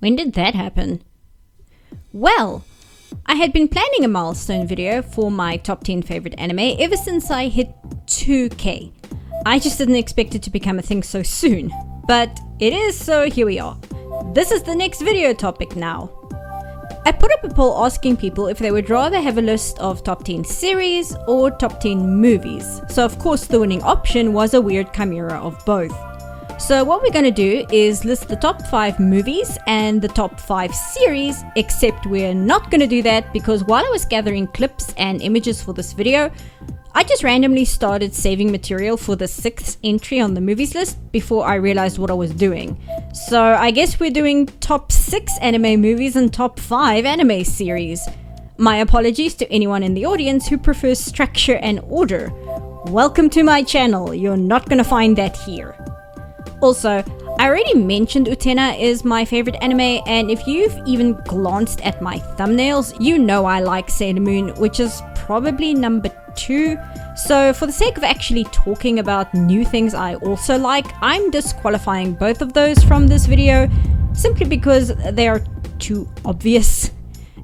When did that happen? Well, I had been planning a milestone video for my top 10 favorite anime ever since I hit 2k. I just didn't expect it to become a thing so soon, but it is, so here we are. This is the next video topic now. I put up a poll asking people if they would rather have a list of top 10 series or top 10 movies. So of course the winning option was a weird chimera of both. So what we're going to do is list the top 5 movies and the top 5 series, except we're not going to do that because while I was gathering clips and images for this video, I just randomly started saving material for the 6th entry on the movies list before I realized what I was doing. So I guess we're doing top 6 anime movies and top 5 anime series. My apologies to anyone in the audience who prefers structure and order. Welcome to my channel, you're not gonna find that here. Also, I already mentioned Utena is my favorite anime, and if you've even glanced at my thumbnails, you know I like Sailor Moon, which is probably number 2. So for the sake of actually talking about new things I also like, I'm disqualifying both of those from this video simply because they are too obvious.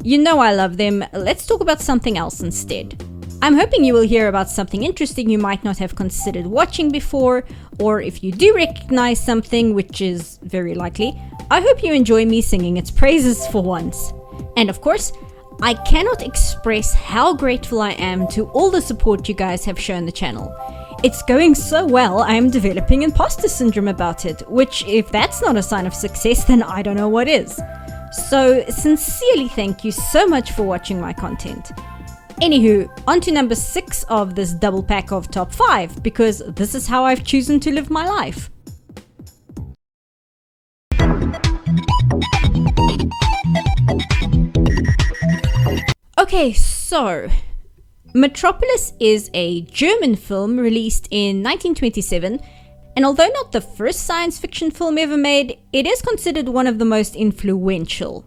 You know I love them, let's talk about something else instead. I'm hoping you will hear about something interesting you might not have considered watching before, or if you do recognize something, which is very likely, I hope you enjoy me singing its praises for once. And of course, I cannot express how grateful I am to all the support you guys have shown the channel. It's going so well, I am developing imposter syndrome about it, which if that's not a sign of success, then I don't know what is. So sincerely thank you so much for watching my content. Anywho, on to number 6 of this double pack of top 5, because this is how I've chosen to live my life. Okay, so Metropolis is a German film released in 1927, and although not the first science fiction film ever made, it is considered one of the most influential.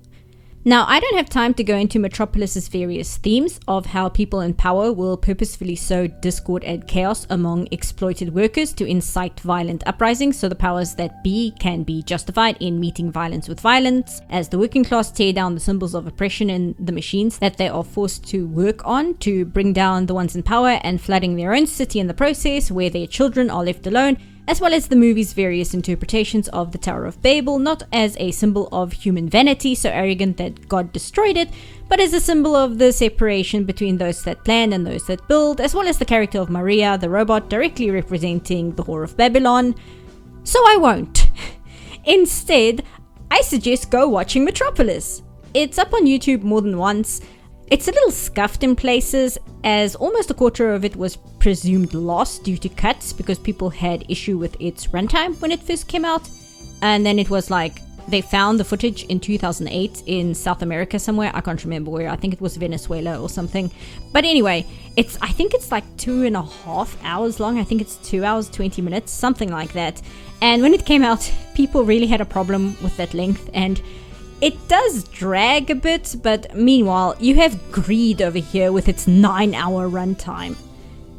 Now, I don't have time to go into Metropolis's various themes of how people in power will purposefully sow discord and chaos among exploited workers to incite violent uprisings so the powers that be can be justified in meeting violence with violence, as the working class tear down the symbols of oppression in the machines that they are forced to work on to bring down the ones in power and flooding their own city in the process, where their children are left alone, as well as the movie's various interpretations of the Tower of Babel, not as a symbol of human vanity so arrogant that God destroyed it, but as a symbol of the separation between those that plan and those that build, as well as the character of Maria, the robot, directly representing the Whore of Babylon. So I won't. Instead, I suggest go watching Metropolis. It's up on YouTube more than once. It's a little scuffed in places, as almost a quarter of it was presumed lost due to cuts because people had issue with its runtime when it first came out. And then it was like, they found the footage in 2008 in South America somewhere. I can't remember where. I think it was Venezuela or something. But anyway, I think it's like 2.5 hours long. I think it's 2 hours, 20 minutes, something like that. And when it came out, people really had a problem with that length, and it does drag a bit, but meanwhile, you have Greed over here with its 9-hour runtime.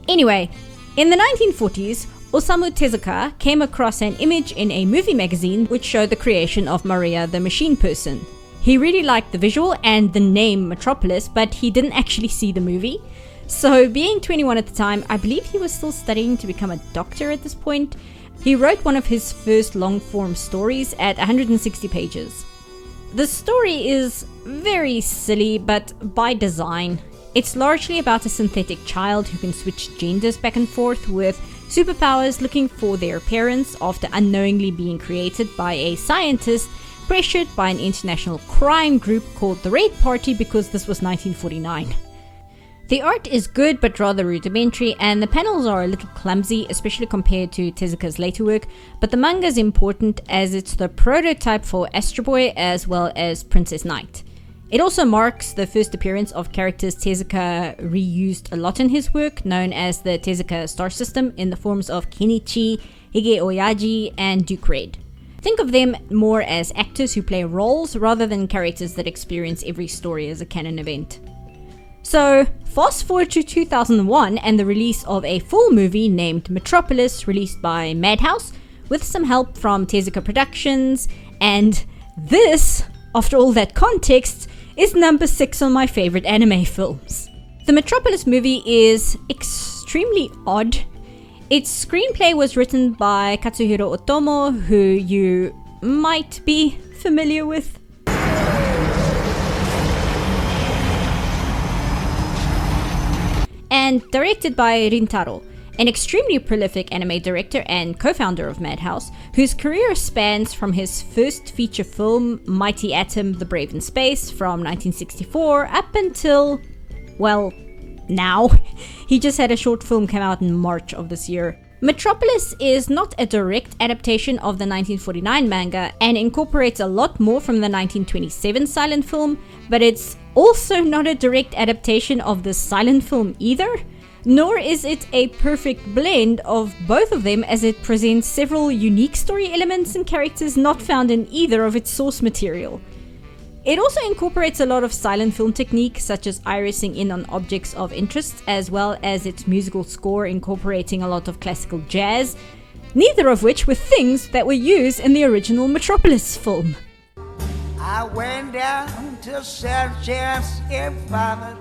Anyway, in the 1940s, Osamu Tezuka came across an image in a movie magazine which showed the creation of Maria the Machine Person. He really liked the visual and the name Metropolis, but he didn't actually see the movie. So being 21 at the time, I believe he was still studying to become a doctor at this point, he wrote one of his first long-form stories at 160 pages. The story is very silly, but by design. It's largely about a synthetic child who can switch genders back and forth with superpowers looking for their parents after unknowingly being created by a scientist pressured by an international crime group called the Red Party because this was 1949. The art is good but rather rudimentary, and the panels are a little clumsy, especially compared to Tezuka's later work, but the manga is important as it's the prototype for Astro Boy as well as Princess Knight. It also marks the first appearance of characters Tezuka reused a lot in his work, known as the Tezuka star system, in the forms of Kenichi, Hige Oyaji, and Duke Red. Think of them more as actors who play roles rather than characters that experience every story as a canon event. So, fast forward to 2001 and the release of a full movie named Metropolis, released by Madhouse, with some help from Tezuka Productions, and this, after all that context, is number 6 on my favorite anime films. The Metropolis movie is extremely odd. Its screenplay was written by Katsuhiro Otomo, who you might be familiar with. And directed by Rintaro, an extremely prolific anime director and co-founder of Madhouse, whose career spans from his first feature film, Mighty Atom: The Brave in Space, from 1964, up until, well, now. He just had a short film come out in March of this year. Metropolis is not a direct adaptation of the 1949 manga and incorporates a lot more from the 1927 silent film, but it's also not a direct adaptation of the silent film either, nor is it a perfect blend of both of them, as it presents several unique story elements and characters not found in either of its source material. It also incorporates a lot of silent film technique, such as irising in on objects of interest, as well as its musical score incorporating a lot of classical jazz, neither of which were things that were used in the original Metropolis film. I went down to St. James Infirmary.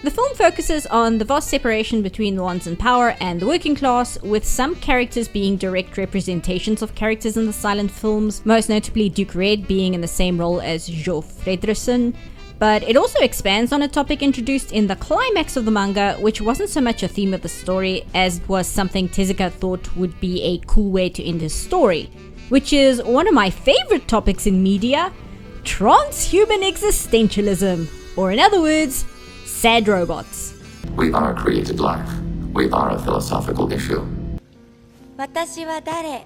The film focuses on the vast separation between the ones in power and the working class, with some characters being direct representations of characters in the silent films, most notably Duke Red being in the same role as Jo Fredriksson. But it also expands on a topic introduced in the climax of the manga, which wasn't so much a theme of the story as it was something Tezuka thought would be a cool way to end his story, which is one of my favorite topics in media: transhuman existentialism, or in other words, sad robots. We are a created life. We are a philosophical issue. 私は誰?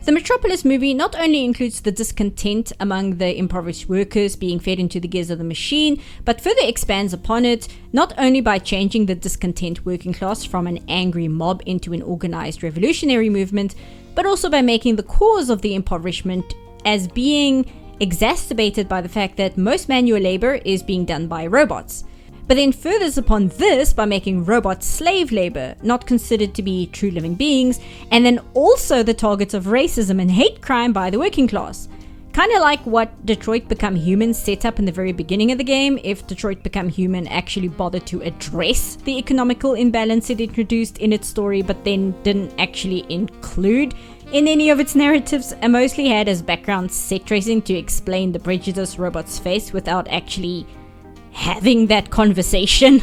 The Metropolis movie not only includes the discontent among the impoverished workers being fed into the gears of the machine, but further expands upon it, not only by changing the discontent working class from an angry mob into an organized revolutionary movement, but also by making the cause of the impoverishment as being exacerbated by the fact that most manual labor is being done by robots. But then furthers upon this by making robots slave labor, not considered to be true living beings, and then also the targets of racism and hate crime by the working class. Kinda like what Detroit Become Human set up in the very beginning of the game, if Detroit Become Human actually bothered to address the economical imbalance it introduced in its story, but then didn't actually include in any of its narratives, and mostly had as background set tracing to explain the prejudice robots face without actually having that conversation.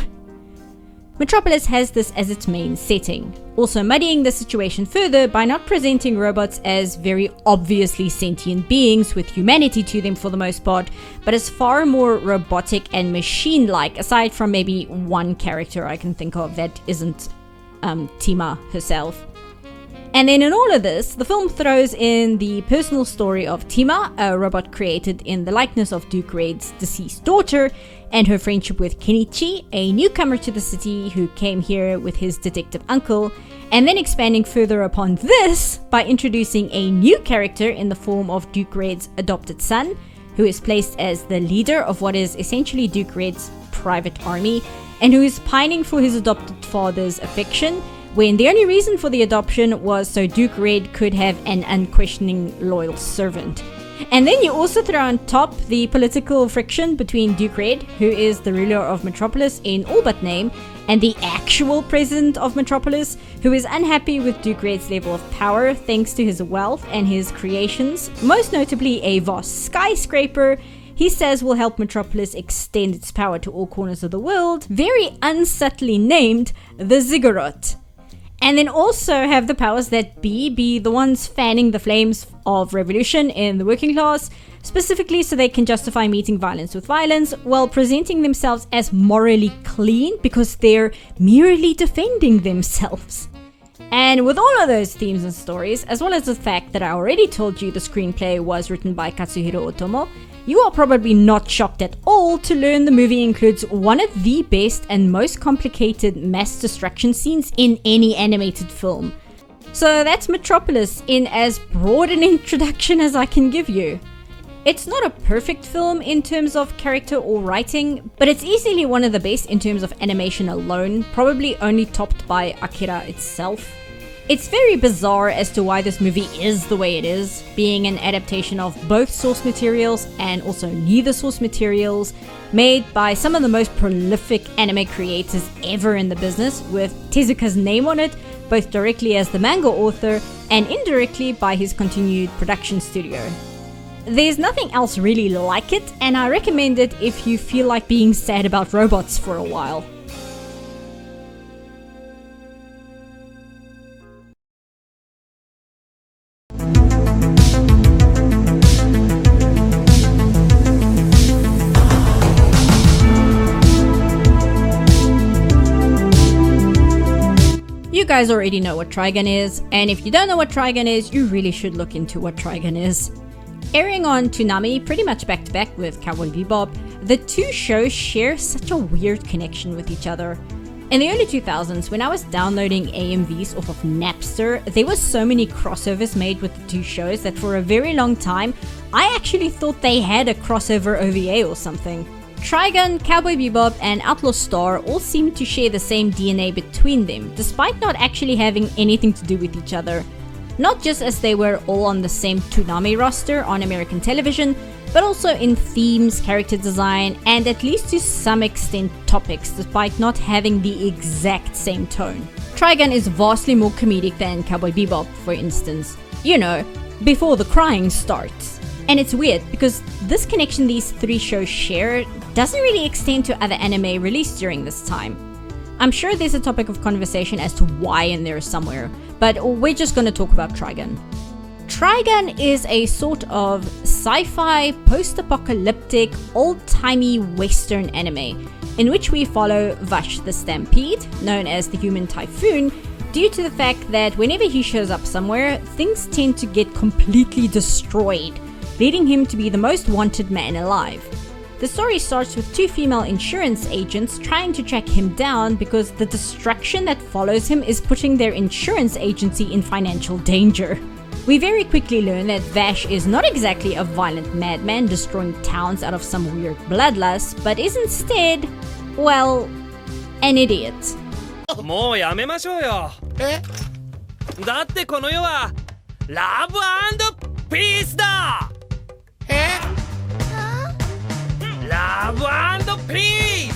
Metropolis has this as its main setting, also muddying the situation further by not presenting robots as very obviously sentient beings with humanity to them for the most part, but as far more robotic and machine-like, aside from maybe one character I can think of that isn't Tima herself. And then in all of this, the film throws in the personal story of Tima, a robot created in the likeness of Duke Red's deceased daughter, and her friendship with Kenichi, a newcomer to the city who came here with his detective uncle, and then expanding further upon this by introducing a new character in the form of Duke Red's adopted son, who is placed as the leader of what is essentially Duke Red's private army, and who is pining for his adopted father's affection, when the only reason for the adoption was so Duke Red could have an unquestioning loyal servant. And then you also throw on top the political friction between Duke Red, who is the ruler of Metropolis in all but name, and the actual president of Metropolis, who is unhappy with Duke Red's level of power thanks to his wealth and his creations, most notably a vast skyscraper he says will help Metropolis extend its power to all corners of the world, very unsubtly named the Ziggurat. And then also have the powers that be the ones fanning the flames of revolution in the working class, specifically so they can justify meeting violence with violence, while presenting themselves as morally clean because they're merely defending themselves. And with all of those themes and stories, as well as the fact that I already told you the screenplay was written by Katsuhiro Otomo, you are probably not shocked at all to learn the movie includes one of the best and most complicated mass destruction scenes in any animated film. So that's Metropolis in as broad an introduction as I can give you. It's not a perfect film in terms of character or writing, but it's easily one of the best in terms of animation alone, probably only topped by Akira itself. It's very bizarre as to why this movie is the way it is, being an adaptation of both source materials and also neither source materials, made by some of the most prolific anime creators ever in the business, with Tezuka's name on it, both directly as the manga author and indirectly by his continued production studio. There's nothing else really like it, and I recommend it if you feel like being sad about robots for a while. You guys already know what Trigun is, and if you don't know what Trigun is, you really should look into what Trigun is. Airing on Toonami pretty much back to back with Cowboy Bebop, the two shows share such a weird connection with each other. In the early 2000s, when I was downloading AMVs off of Napster, there were so many crossovers made with the two shows that for a very long time, I actually thought they had a crossover OVA or something. Trigun, Cowboy Bebop, and Outlaw Star all seem to share the same DNA between them, despite not actually having anything to do with each other. Not just as they were all on the same Toonami roster on American television, but also in themes, character design, and at least to some extent topics, despite not having the exact same tone. Trigun is vastly more comedic than Cowboy Bebop, for instance. You know, before the crying starts. And it's weird, because this connection these three shows share doesn't really extend to other anime released during this time. I'm sure there's a topic of conversation as to why in there somewhere, but we're just going to talk about Trigun. Trigun is a sort of sci-fi, post-apocalyptic, old-timey Western anime, in which we follow Vash the Stampede, known as the Human Typhoon, due to the fact that whenever he shows up somewhere, things tend to get completely destroyed, leading him to be the most wanted man alive. The story starts with two female insurance agents trying to track him down because the destruction that follows him is putting their insurance agency in financial danger. We very quickly learn that Vash is not exactly a violent madman destroying towns out of some weird bloodlust, but is instead, well, an idiot. もうやめましょうよ。だってこの世はラブ&ピースだ。Love and peace!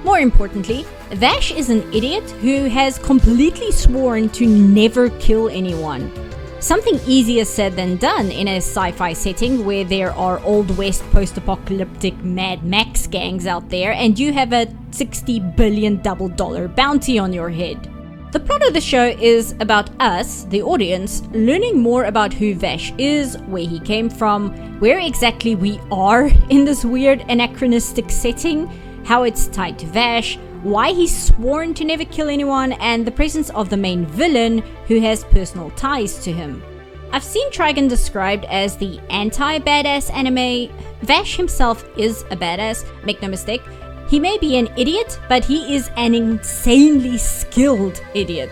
More importantly, Vash is an idiot who has completely sworn to never kill anyone. Something easier said than done in a sci-fi setting where there are Old West post-apocalyptic Mad Max gangs out there and you have a $60 billion double-dollar bounty on your head. The plot of the show is about us, the audience, learning more about who Vash is, where he came from, where exactly we are in this weird anachronistic setting, how it's tied to Vash, why he's sworn to never kill anyone, and the presence of the main villain who has personal ties to him. I've seen Trigun described as the anti-badass anime. Vash himself is a badass, make no mistake. He may be an idiot, but he is an insanely skilled idiot.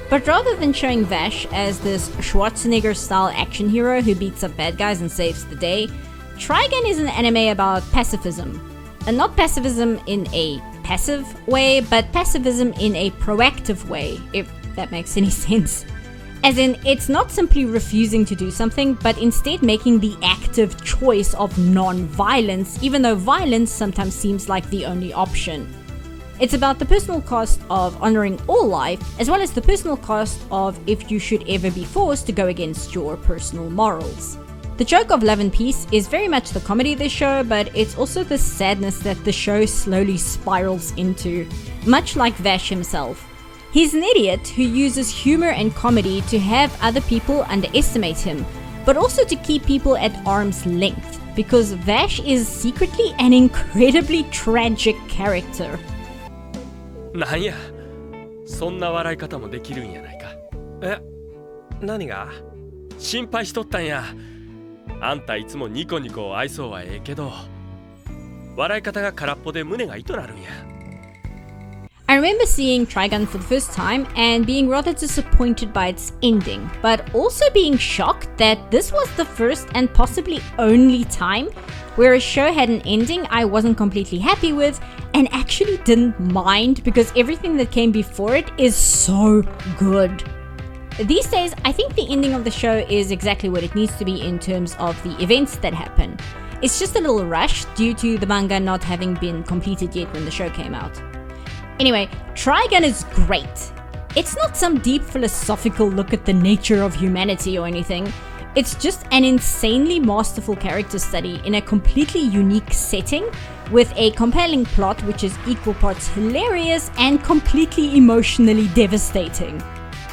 But rather than showing Vash as this Schwarzenegger-style action hero who beats up bad guys and saves the day, Trigun is an anime about pacifism. And not pacifism in a passive way, but pacifism in a proactive way, if that makes any sense. As in, it's not simply refusing to do something, but instead making the active choice of non-violence, even though violence sometimes seems like the only option. It's about the personal cost of honoring all life, as well as the personal cost of if you should ever be forced to go against your personal morals. The joke of love and peace is very much the comedy of the show, but it's also the sadness that the show slowly spirals into, much like Vash himself. He's an idiot who uses humor and comedy to have other people underestimate him, but also to keep people at arm's length, because Vash is secretly an incredibly tragic character. なんや、そんな笑い方もできるんやないか。何が？心配しとったんや。あんたいつもニコニコ愛想はええけど、笑い方が空っぽで胸が痛なるんや。I remember seeing Trigun for the first time and being rather disappointed by its ending, but also being shocked that this was the first and possibly only time where a show had an ending I wasn't completely happy with and actually didn't mind because everything that came before it is so good. These days, I think the ending of the show is exactly what it needs to be in terms of the events that happen. It's just a little rushed due to the manga not having been completed yet when the show came out. Anyway, Trigun is great. It's not some deep philosophical look at the nature of humanity or anything. It's just an insanely masterful character study in a completely unique setting with a compelling plot which is equal parts hilarious and completely emotionally devastating.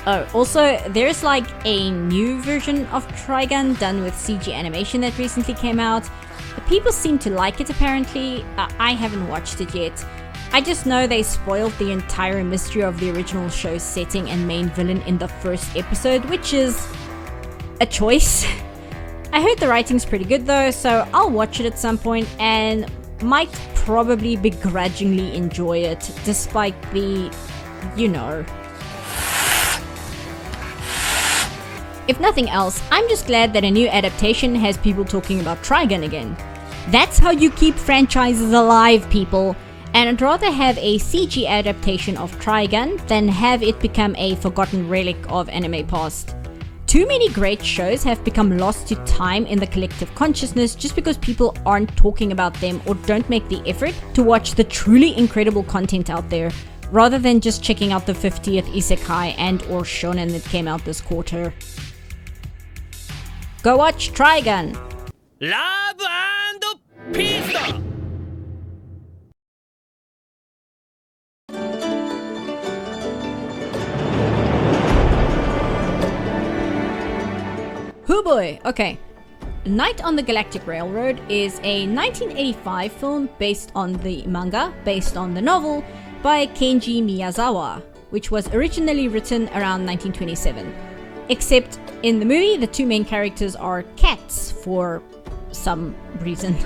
Oh, also, there's like a new version of Trigun done with CG animation that recently came out. People seem to like it apparently. I haven't watched it yet. I just know they spoiled the entire mystery of the original show's setting and main villain in the first episode, which is a choice. I heard the writing's pretty good though, so I'll watch it at some point and might probably begrudgingly enjoy it, despite the, you know. If nothing else, I'm just glad that a new adaptation has people talking about Trigun again. That's how you keep franchises alive, people. And I'd rather have a CG adaptation of Trigun than have it become a forgotten relic of anime past. Too many great shows have become lost to time in the collective consciousness just because people aren't talking about them or don't make the effort to watch the truly incredible content out there, rather than just checking out the 50th isekai and or shonen that came out this quarter. Go watch Trigun! Love and peace! Hoo boy! Okay. Night on the Galactic Railroad is a 1985 film based on the manga, based on the novel, by Kenji Miyazawa, which was originally written around 1927. Except in the movie, the two main characters are cats for some reason.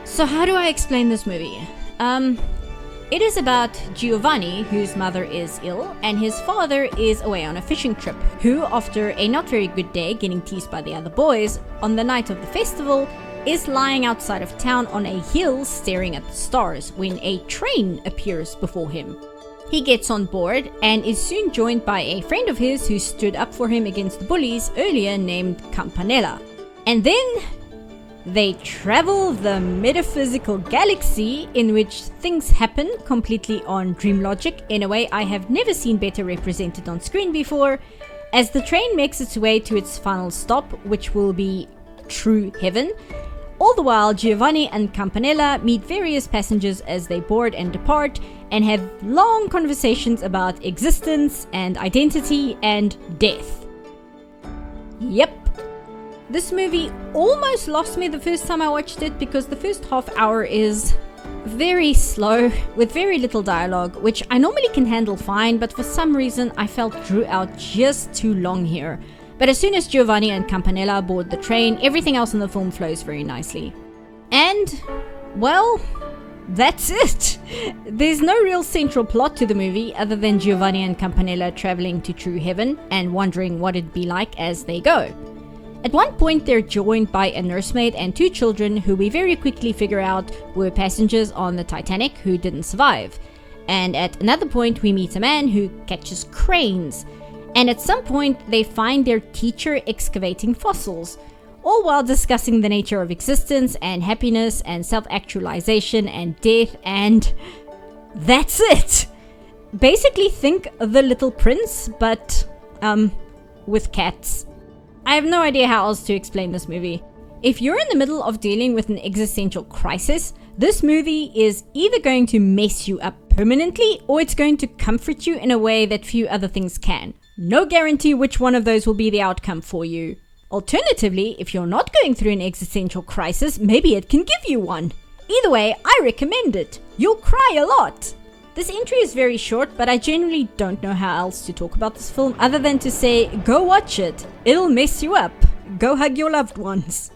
So how do I explain this movie? It is about Giovanni, whose mother is ill, and his father is away on a fishing trip, who, after a not very good day getting teased by the other boys, on the night of the festival, is lying outside of town on a hill staring at the stars when a train appears before him. He gets on board and is soon joined by a friend of his who stood up for him against the bullies earlier named Campanella. And then they travel the metaphysical galaxy in which things happen completely on dream logic in a way I have never seen better represented on screen before, as the train makes its way to its final stop, which will be true heaven. All the while, Giovanni and Campanella meet various passengers as they board and depart, and have long conversations about existence and identity and death. Yep. This movie almost lost me the first time I watched it because the first half hour is very slow, with very little dialogue, which I normally can handle fine, but for some reason I felt drew out just too long here. But as soon as Giovanni and Campanella board the train, everything else in the film flows very nicely. And, well, that's it! There's no real central plot to the movie other than Giovanni and Campanella traveling to true heaven and wondering what it'd be like as they go. At one point they're joined by a nursemaid and two children who we very quickly figure out were passengers on the Titanic who didn't survive. And at another point we meet a man who catches cranes. And at some point they find their teacher excavating fossils, all while discussing the nature of existence and happiness and self-actualization and death, and that's it! Basically think The Little Prince, but, with cats. I have no idea how else to explain this movie. If you're in the middle of dealing with an existential crisis, this movie is either going to mess you up permanently or it's going to comfort you in a way that few other things can. No guarantee which one of those will be the outcome for you. Alternatively, if you're not going through an existential crisis, maybe it can give you one. Either way, I recommend it. You'll cry a lot. This entry is very short, but I genuinely don't know how else to talk about this film other than to say, go watch it. It'll mess you up. Go hug your loved ones.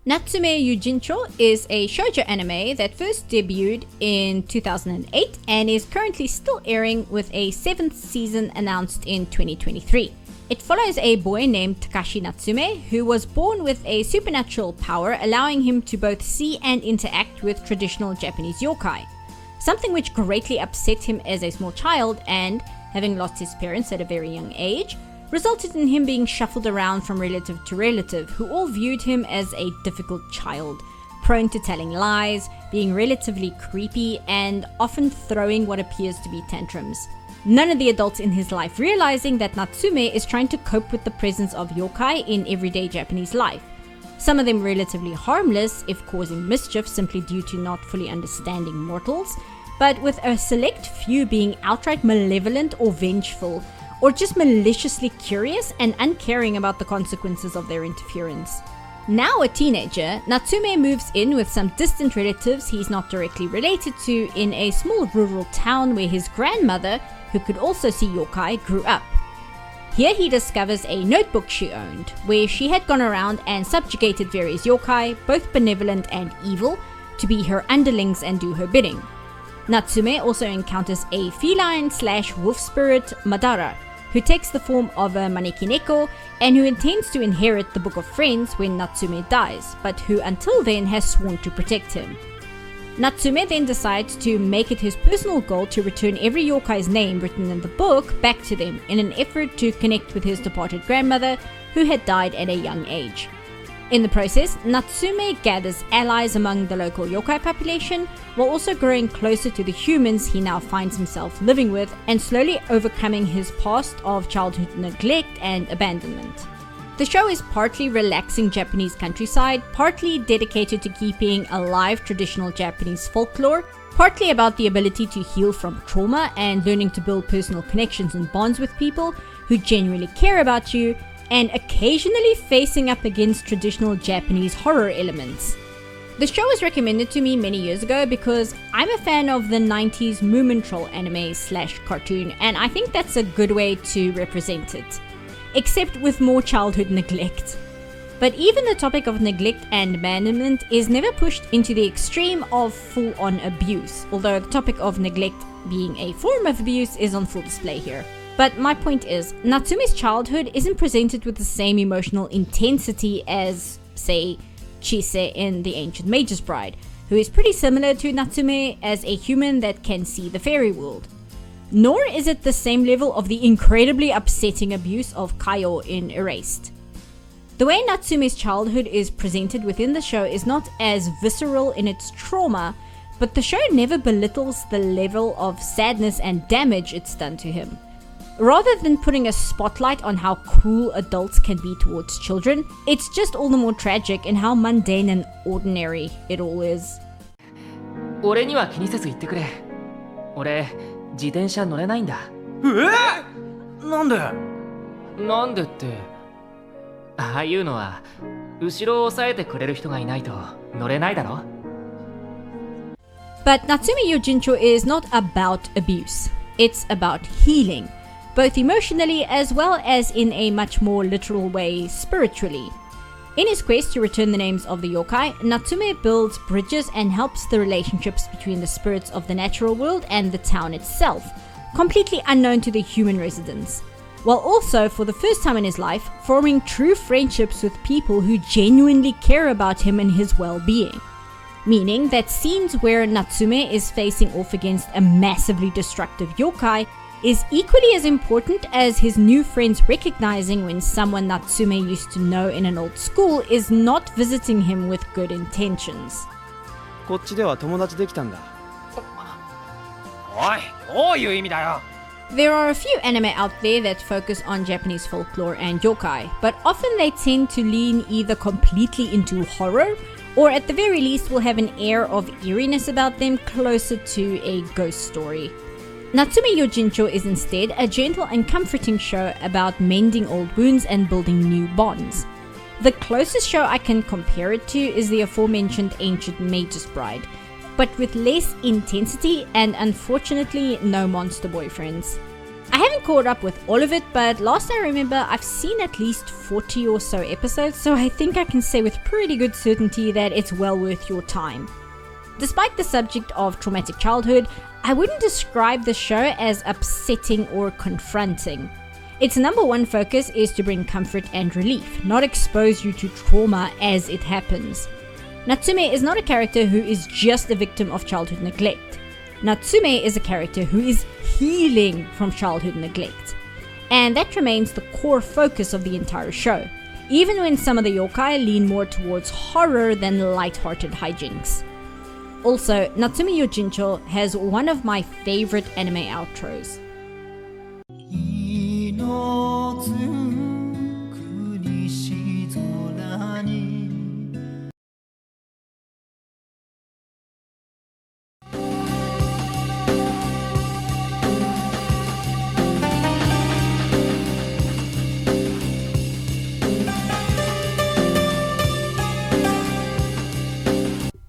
Natsume Yujincho is a shoujo anime that first debuted in 2008 and is currently still airing with a 7th season announced in 2023. It follows a boy named Takashi Natsume who was born with a supernatural power allowing him to both see and interact with traditional Japanese yokai, something which greatly upset him as a small child and, having lost his parents at a very young age, resulted in him being shuffled around from relative to relative who all viewed him as a difficult child, prone to telling lies, being relatively creepy, and often throwing what appears to be tantrums. None of the adults in his life realizing that Natsume is trying to cope with the presence of yokai in everyday Japanese life. Some of them relatively harmless, if causing mischief simply due to not fully understanding mortals, but with a select few being outright malevolent or vengeful, or just maliciously curious and uncaring about the consequences of their interference. Now a teenager, Natsume moves in with some distant relatives he's not directly related to in a small rural town where his grandmother, who could also see yokai, grew up. Here he discovers a notebook she owned, where she had gone around and subjugated various yokai, both benevolent and evil, to be her underlings and do her bidding. Natsume also encounters a feline/wolf spirit, Madara, who takes the form of a manekineko and who intends to inherit the Book of Friends when Natsume dies, but who until then has sworn to protect him. Natsume then decides to make it his personal goal to return every yokai's name written in the book back to them in an effort to connect with his departed grandmother, who had died at a young age. In the process, Natsume gathers allies among the local yokai population, while also growing closer to the humans he now finds himself living with and slowly overcoming his past of childhood neglect and abandonment. The show is partly relaxing Japanese countryside, partly dedicated to keeping alive traditional Japanese folklore, partly about the ability to heal from trauma and learning to build personal connections and bonds with people who genuinely care about you, and occasionally facing up against traditional Japanese horror elements. The show was recommended to me many years ago because I'm a fan of the 90s Moomin anime/cartoon, and I think that's a good way to represent it. Except with more childhood neglect. But even the topic of neglect and abandonment is never pushed into the extreme of full-on abuse, although the topic of neglect being a form of abuse is on full display here. But my point is, Natsume's childhood isn't presented with the same emotional intensity as, say, Chise in The Ancient Mage's Bride, who is pretty similar to Natsume as a human that can see the fairy world. Nor is it the same level of the incredibly upsetting abuse of Kaio in Erased. The way Natsume's childhood is presented within the show is not as visceral in its trauma, but the show never belittles the level of sadness and damage it's done to him. Rather than putting a spotlight on how cruel adults can be towards children, it's just all the more tragic in how mundane and ordinary it all is. 俺には気にせず言ってくれ。俺、自転車乗れないんだ。なんで？なんでって、ああいうのは後ろを押さえてくれる人がいないと乗れないだろ。But Natsume Yojincho is not about abuse. It's about healing, both emotionally as well as in a much more literal way spiritually. In his quest to return the names of the yokai, Natsume builds bridges and helps the relationships between the spirits of the natural world and the town itself, completely unknown to the human residents, while also, for the first time in his life, forming true friendships with people who genuinely care about him and his well-being. Meaning that scenes where Natsume is facing off against a massively destructive yokai is equally as important as his new friends recognizing when someone Natsume used to know in an old school is not visiting him with good intentions. こっちでは友達できたんだ。おい、どういう意味だよ。 There are a few anime out there that focus on Japanese folklore and yokai, but often they tend to lean either completely into horror, or at the very least will have an air of eeriness about them closer to a ghost story. Natsume Yojincho is instead a gentle and comforting show about mending old wounds and building new bonds. The closest show I can compare it to is the aforementioned Ancient Mage's Bride, but with less intensity and unfortunately no monster boyfriends. I haven't caught up with all of it, but last I remember I've seen at least 40 or so episodes, so I think I can say with pretty good certainty that it's well worth your time. Despite the subject of traumatic childhood, I wouldn't describe the show as upsetting or confronting. Its number one focus is to bring comfort and relief, not expose you to trauma as it happens. Natsume is not a character who is just a victim of childhood neglect. Natsume is a character who is healing from childhood neglect. And that remains the core focus of the entire show, even when some of the yokai lean more towards horror than light-hearted hijinks. Also, Natsume Yojincho has one of my favorite anime outros.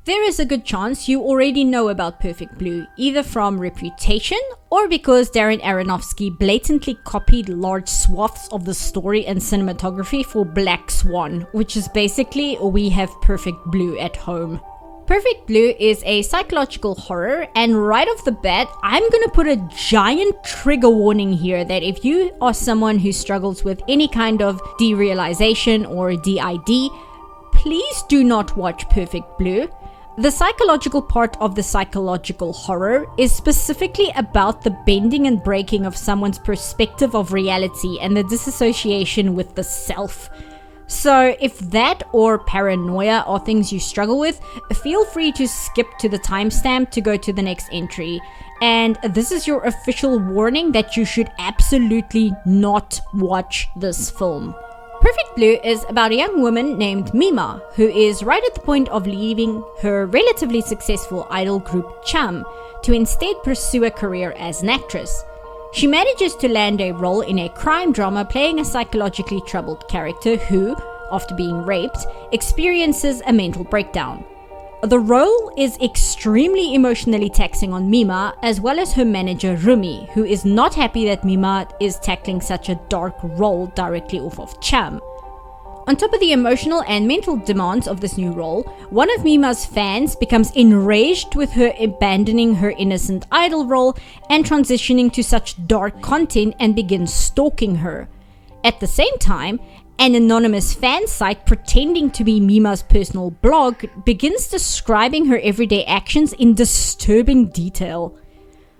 There is a good chance you already know about Perfect Blue, either from reputation or because Darren Aronofsky blatantly copied large swaths of the story and cinematography for Black Swan, which is basically we have Perfect Blue at home. Perfect Blue is a psychological horror, and right off the bat, I'm gonna put a giant trigger warning here that if you are someone who struggles with any kind of derealization or DID, please do not watch Perfect Blue. The psychological part of the psychological horror is specifically about the bending and breaking of someone's perspective of reality and the disassociation with the self. So if that or paranoia are things you struggle with, feel free to skip to the timestamp to go to the next entry. And this is your official warning that you should absolutely not watch this film. Perfect Blue is about a young woman named Mima, who is right at the point of leaving her relatively successful idol group Cham to instead pursue a career as an actress. She manages to land a role in a crime drama playing a psychologically troubled character who, after being raped, experiences a mental breakdown. The role is extremely emotionally taxing on Mima, as well as her manager Rumi, who is not happy that Mima is tackling such a dark role directly off of Cham. On top of the emotional and mental demands of this new role, one of Mima's fans becomes enraged with her abandoning her innocent idol role and transitioning to such dark content and begins stalking her. At the same time, an anonymous fan site pretending to be Mima's personal blog begins describing her everyday actions in disturbing detail.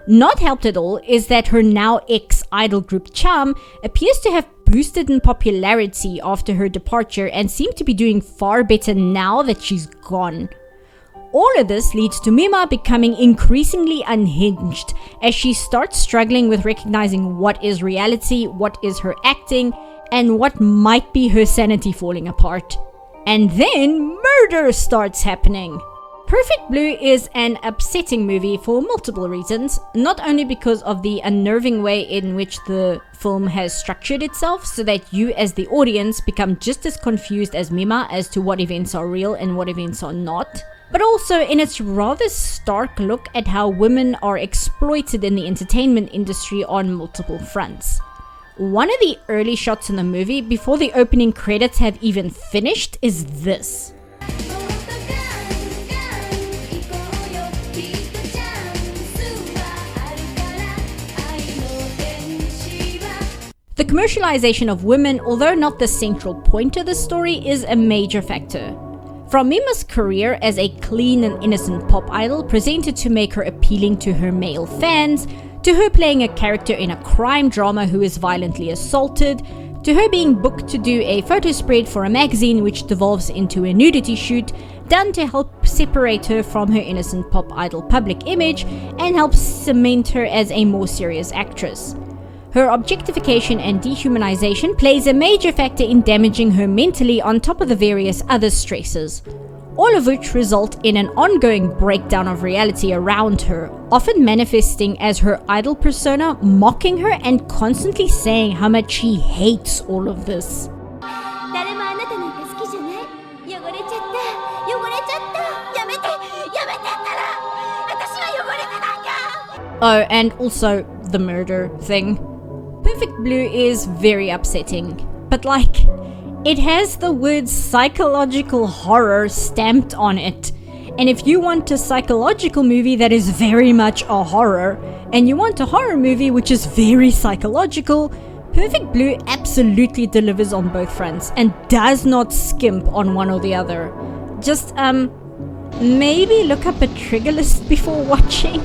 Not helped at all is that her now ex-idol group Cham appears to have boosted in popularity after her departure and seem to be doing far better now that she's gone. All of this leads to Mima becoming increasingly unhinged as she starts struggling with recognizing what is reality, what is her acting, and what might be her sanity falling apart. And then murder starts happening. Perfect Blue is an upsetting movie for multiple reasons, not only because of the unnerving way in which the film has structured itself so that you as the audience become just as confused as Mima as to what events are real and what events are not, but also in its rather stark look at how women are exploited in the entertainment industry on multiple fronts. One of the early shots in the movie, before the opening credits have even finished, is this. The commercialization of women, although not the central point of the story, is a major factor. From Mima's career as a clean and innocent pop idol presented to make her appealing to her male fans, to her playing a character in a crime drama who is violently assaulted, to her being booked to do a photo spread for a magazine which devolves into a nudity shoot, done to help separate her from her innocent pop idol public image and help cement her as a more serious actress. Her objectification and dehumanization plays a major factor in damaging her mentally on top of the various other stresses, all of which result in an ongoing breakdown of reality around her, often manifesting as her idol persona mocking her and constantly saying how much she hates all of this. Oh, and also the murder thing. Perfect Blue is very upsetting, but it has the word psychological horror stamped on it. And if you want a psychological movie that is very much a horror, and you want a horror movie which is very psychological, Perfect Blue absolutely delivers on both fronts and does not skimp on one or the other. Just, maybe look up a trigger list before watching.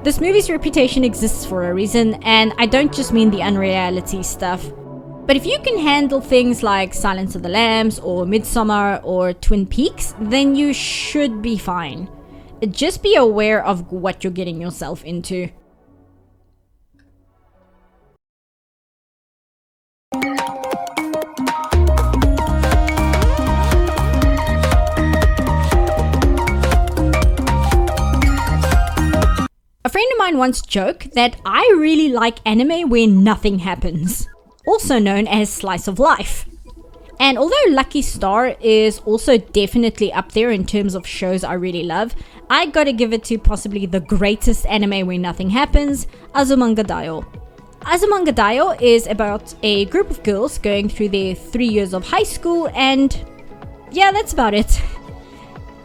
This movie's reputation exists for a reason, and I don't just mean the unreality stuff. But if you can handle things like Silence of the Lambs or Midsommar or Twin Peaks, then you should be fine. Just be aware of what you're getting yourself into. A friend of mine once joked that I really like anime where nothing happens, also known as slice of life. And although Lucky Star is also definitely up there in terms of shows I really love, I gotta give it to possibly the greatest anime where nothing happens, Azumanga Daioh. Azumanga Daioh is about a group of girls going through their 3 years of high school, and yeah, that's about it.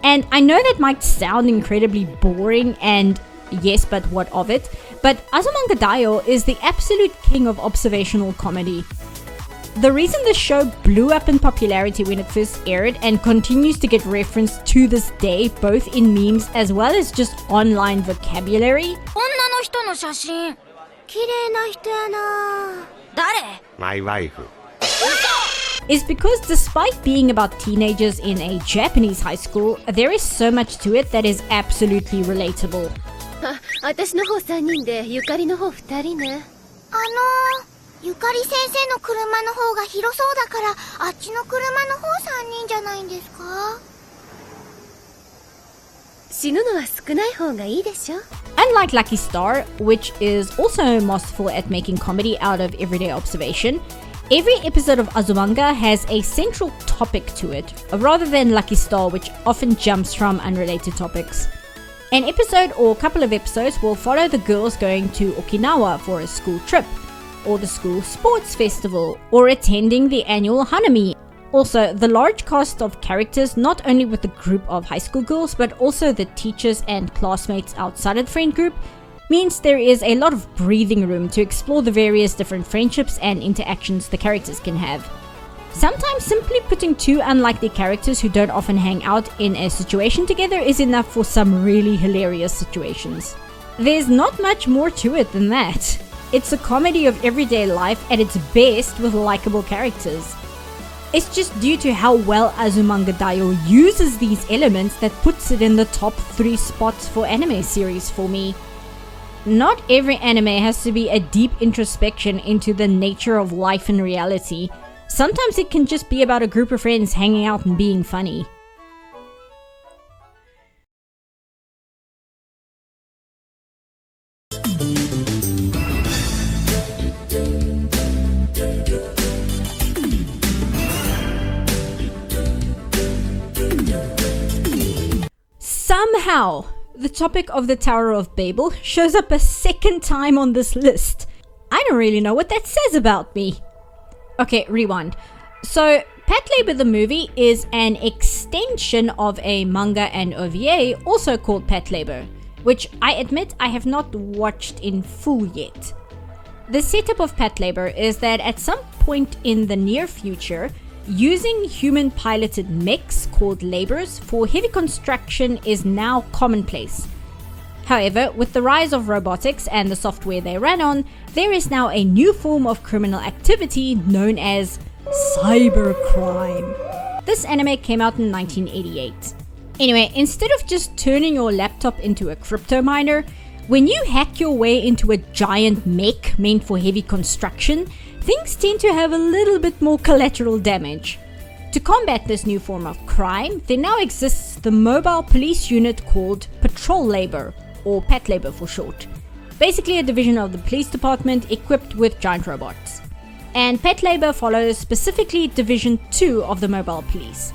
And I know that might sound incredibly boring, and yes, but what of it? But Azumanga Daioh is the absolute king of observational comedy. The reason the show blew up in popularity when it first aired and continues to get referenced to this day, both in memes as well as just online vocabulary, My wife. is because despite being about teenagers in a Japanese high school, there is so much to it that is absolutely relatable. 私の方3人でゆかりの方2人ね。ゆかり先生の車の方が広そうだから、あっちの車の方3人じゃないんですか？死ぬのは少ない方がいいでしょ。 Unlike Lucky Star, which is also masterful at making comedy out of everyday observation, every episode of Azumanga has a central topic to it, rather than Lucky Star, which often jumps from unrelated topics. An episode or couple of episodes will follow the girls going to Okinawa for a school trip, or the school sports festival, or attending the annual Hanami. Also, the large cast of characters, not only with the group of high school girls, but also the teachers and classmates outside of the friend group, means there is a lot of breathing room to explore the various different friendships and interactions the characters can have. Sometimes simply putting two unlikely characters who don't often hang out in a situation together is enough for some really hilarious situations. There's not much more to it than that. It's a comedy of everyday life at its best with likable characters. It's just due to how well Azumanga Daioh uses these elements that puts it in the top 3 spots for anime series for me. Not every anime has to be a deep introspection into the nature of life and reality. Sometimes it can just be about a group of friends hanging out and being funny. Somehow, the topic of the Tower of Babel shows up a second time on this list. I don't really know what that says about me. Okay, rewind. So, Patlabor the movie is an extension of a manga and OVA also called Patlabor, which I admit I have not watched in full yet. The setup of Patlabor is that at some point in the near future, using human-piloted mechs called labors for heavy construction is now commonplace. However, with the rise of robotics and the software they ran on, there is now a new form of criminal activity known as cybercrime. This anime came out in 1988. Anyway, instead of just turning your laptop into a crypto miner, when you hack your way into a giant mech meant for heavy construction, things tend to have a little bit more collateral damage. To combat this new form of crime, there now exists the mobile police unit called Patrol Labor, or Patlabor for short. Basically a division of the police department equipped with giant robots. And Patlabor follows specifically Division 2 of the mobile police.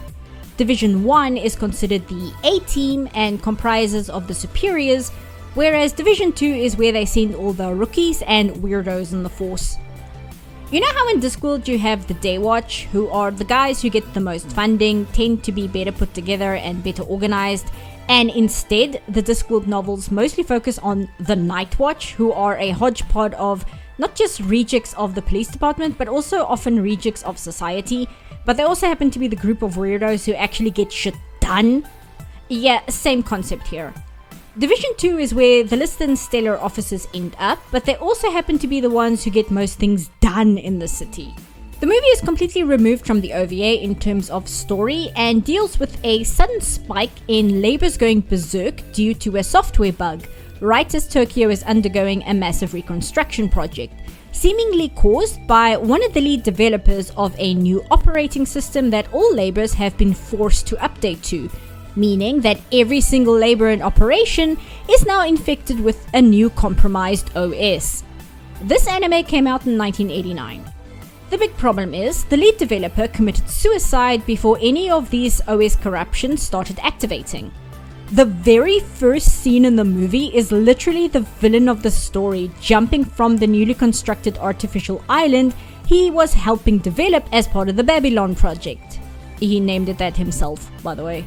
Division 1 is considered the A-team and comprises of the superiors, whereas Division 2 is where they send all the rookies and weirdos in the force. You know how in Discworld you have the Day Watch, who are the guys who get the most funding, tend to be better put together and better organized, and instead the Discworld novels mostly focus on the Night Watch, who are a hodgepodge of not just rejects of the police department, but also often rejects of society, but they also happen to be the group of weirdos who actually get shit done. Yeah, same concept here. Division 2 is where the less than stellar officers end up, but they also happen to be the ones who get most things done in the city. The movie is completely removed from the OVA in terms of story and deals with a sudden spike in laborers going berserk due to a software bug, right as Tokyo is undergoing a massive reconstruction project, seemingly caused by one of the lead developers of a new operating system that all laborers have been forced to update to, meaning that every single labor in operation is now infected with a new compromised OS. This anime came out in 1989. The big problem is, the lead developer committed suicide before any of these OS corruption started activating. The very first scene in the movie is literally the villain of the story jumping from the newly constructed artificial island he was helping develop as part of the Babylon project. He named it that himself, by the way.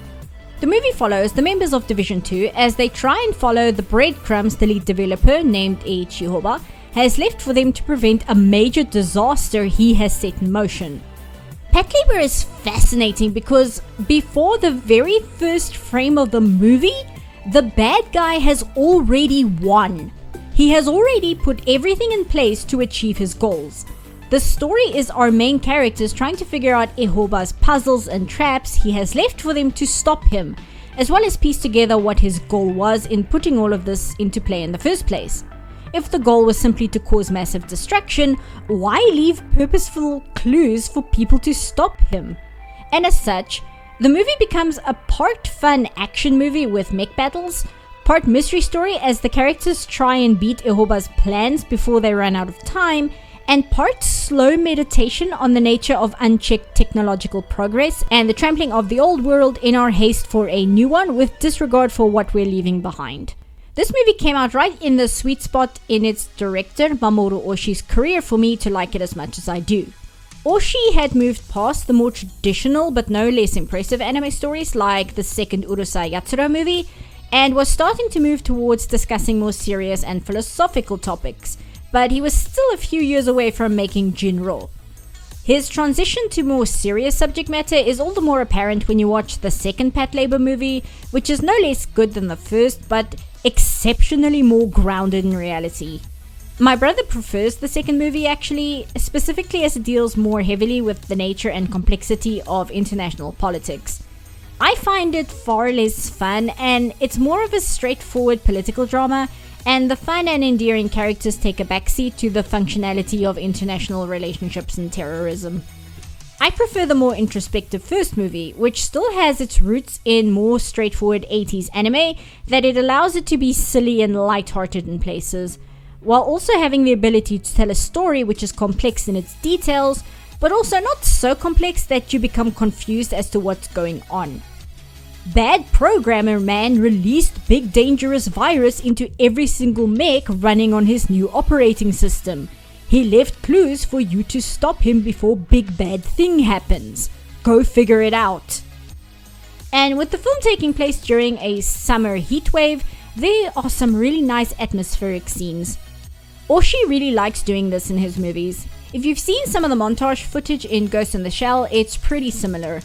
The movie follows the members of Division 2 as they try and follow the breadcrumbs the lead developer, named Eiichi Hoba, has left for them to prevent a major disaster he has set in motion. Pet labor is fascinating because before the very first frame of the movie, the bad guy has already won. He has already put everything in place to achieve his goals. The story is our main characters trying to figure out Ehoba's puzzles and traps he has left for them to stop him, as well as piece together what his goal was in putting all of this into play in the first place. If the goal was simply to cause massive distraction, why leave purposeful clues for people to stop him? And as such, the movie becomes a part fun action movie with mech battles, part mystery story as the characters try and beat Ehoba's plans before they run out of time, and part slow meditation on the nature of unchecked technological progress and the trampling of the old world in our haste for a new one with disregard for what we're leaving behind. This movie came out right in the sweet spot in its director Mamoru Oshii's career for me to like it as much as I do. Oshii had moved past the more traditional but no less impressive anime stories like the second Urusei Yatsura movie and was starting to move towards discussing more serious and philosophical topics, but he was still a few years away from making Jinro. His transition to more serious subject matter is all the more apparent when you watch the second Pat Labor movie, which is no less good than the first, but exceptionally more grounded in reality. My brother prefers the second movie actually, specifically as it deals more heavily with the nature and complexity of international politics. I find it far less fun and it's more of a straightforward political drama, and the fun and endearing characters take a backseat to the functionality of international relationships and terrorism. I prefer the more introspective first movie, which still has its roots in more straightforward 80s anime, that it allows it to be silly and lighthearted in places, while also having the ability to tell a story which is complex in its details, but also not so complex that you become confused as to what's going on. Bad programmer man released big dangerous virus into every single mech running on his new operating system. He left clues for you to stop him before big bad thing happens. Go figure it out. And with the film taking place during a summer heatwave, there are some really nice atmospheric scenes. Oshii really likes doing this in his movies. If you've seen some of the montage footage in Ghost in the Shell, it's pretty similar.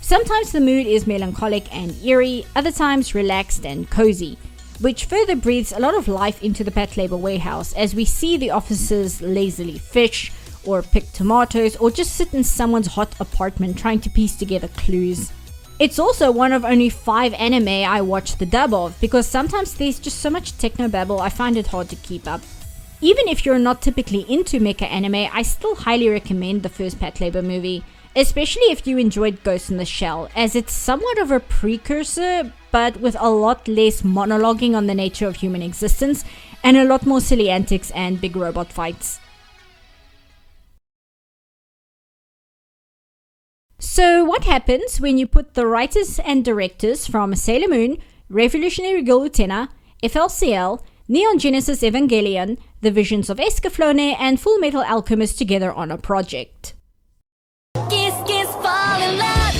Sometimes the mood is melancholic and eerie, other times relaxed and cozy, which further breathes a lot of life into the Pat Labor warehouse as we see the officers lazily fish, or pick tomatoes, or just sit in someone's hot apartment trying to piece together clues. It's also one of only 5 anime I watch the dub of, because sometimes there's just so much technobabble I find it hard to keep up. Even if you're not typically into mecha anime, I still highly recommend the first Pat Labor movie, especially if you enjoyed Ghost in the Shell, as it's somewhat of a precursor, but with a lot less monologuing on the nature of human existence, and a lot more silly antics and big robot fights. So what happens when you put the writers and directors from Sailor Moon, Revolutionary Girl Utena, FLCL, Neon Genesis Evangelion, The Visions of Escaflowne, and Full Metal Alchemist together on a project? Kiss, kiss, fall in love.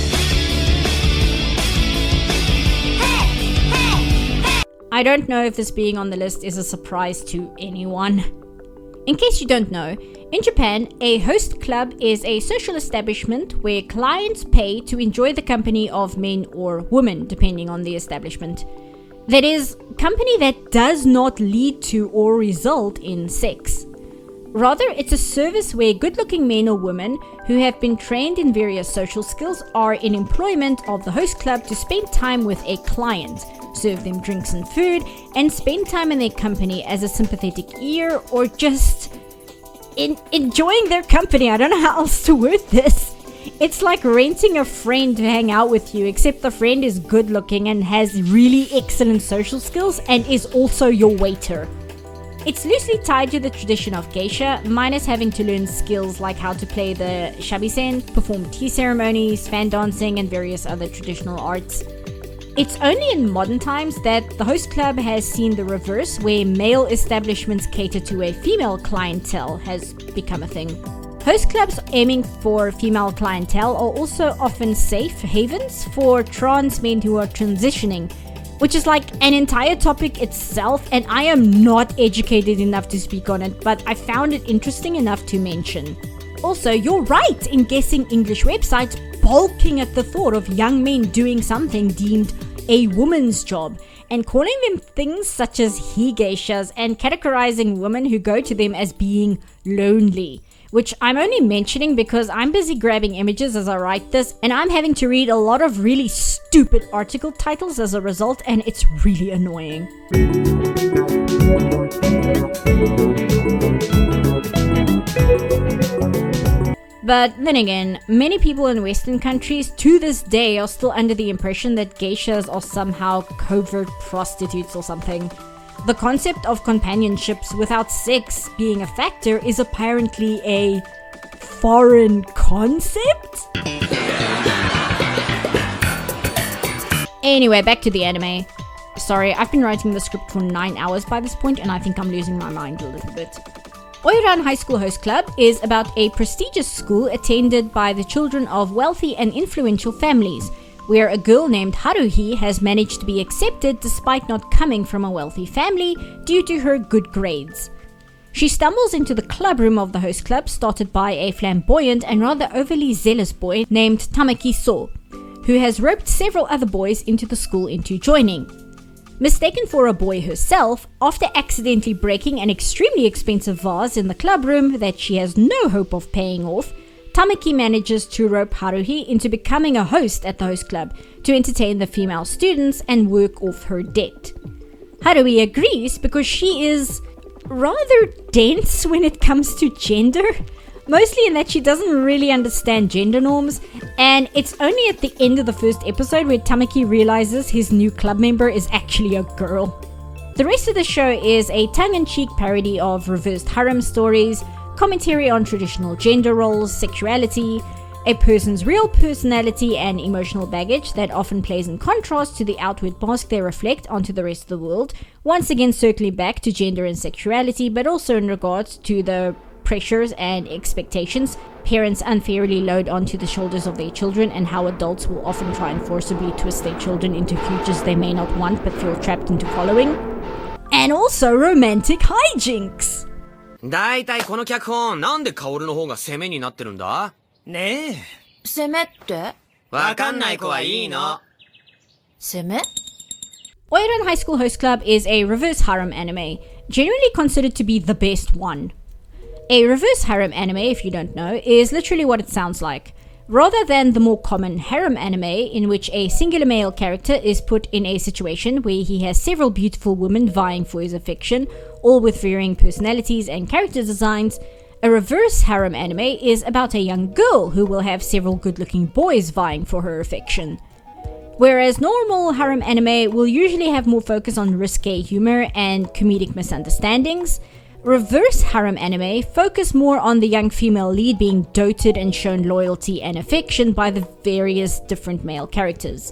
I don't know if this being on the list is a surprise to anyone. In case you don't know, in Japan, a host club is a social establishment where clients pay to enjoy the company of men or women, depending on the establishment. That is, company that does not lead to or result in sex. Rather, it's a service where good-looking men or women who have been trained in various social skills are in employment of the host club to spend time with a client, serve them drinks and food, and spend time in their company as a sympathetic ear or just enjoying their company. I don't know how else to word this. It's like renting a friend to hang out with you, except the friend is good looking and has really excellent social skills and is also your waiter. It's loosely tied to the tradition of geisha, minus having to learn skills like how to play the shabisen, perform tea ceremonies, fan dancing, and various other traditional arts. It's only in modern times that the host club has seen the reverse, where male establishments cater to a female clientele has become a thing. Host clubs aiming for female clientele are also often safe havens for trans men who are transitioning, which is like an entire topic itself, and I am not educated enough to speak on it, but I found it interesting enough to mention. Also, you're right in guessing English websites balking at the thought of young men doing something deemed a woman's job, and calling them things such as he-geishas and categorizing women who go to them as being lonely. Which I'm only mentioning because I'm busy grabbing images as I write this, and I'm having to read a lot of really stupid article titles as a result, and it's really annoying. But then again, many people in Western countries to this day are still under the impression that geishas are somehow covert prostitutes or something. The concept of companionships without sex being a factor is apparently a foreign concept? Anyway, back to the anime. Sorry, I've been writing the script for 9 hours by this point, and I think I'm losing my mind a little bit. Oiran High School Host Club is about a prestigious school attended by the children of wealthy and influential families, where a girl named Haruhi has managed to be accepted despite not coming from a wealthy family due to her good grades. She stumbles into the club room of the host club, started by a flamboyant and rather overly zealous boy named Tamaki So, who has roped several other boys into the school into joining. Mistaken for a boy herself, after accidentally breaking an extremely expensive vase in the club room that she has no hope of paying off, Tamaki manages to rope Haruhi into becoming a host at the host club to entertain the female students and work off her debt. Haruhi agrees because she is rather dense when it comes to gender, mostly in that she doesn't really understand gender norms, and it's only at the end of the first episode where Tamaki realizes his new club member is actually a girl. The rest of the show is a tongue-in-cheek parody of reversed harem stories, commentary on traditional gender roles, sexuality, a person's real personality and emotional baggage that often plays in contrast to the outward mask they reflect onto the rest of the world, once again circling back to gender and sexuality, but also in regards to the pressures and expectations parents unfairly load onto the shoulders of their children, and how adults will often try and forcibly twist their children into futures they may not want but feel trapped into following. And also romantic hijinks! だいたいこの脚本なんでカオルの方が攻めになってるんだねえ攻めってわかんない子はいいの攻め Oiran High School Host Club is a reverse harem anime, generally considered to be the best one. A reverse harem anime, if you don't know, is literally what it sounds like. Rather than the more common harem anime, in which a singular male character is put in a situation where he has several beautiful women vying for his affection, all with varying personalities and character designs, a reverse harem anime is about a young girl who will have several good-looking boys vying for her affection. Whereas normal harem anime will usually have more focus on risque humor and comedic misunderstandings, reverse harem anime focus more on the young female lead being doted and shown loyalty and affection by the various different male characters.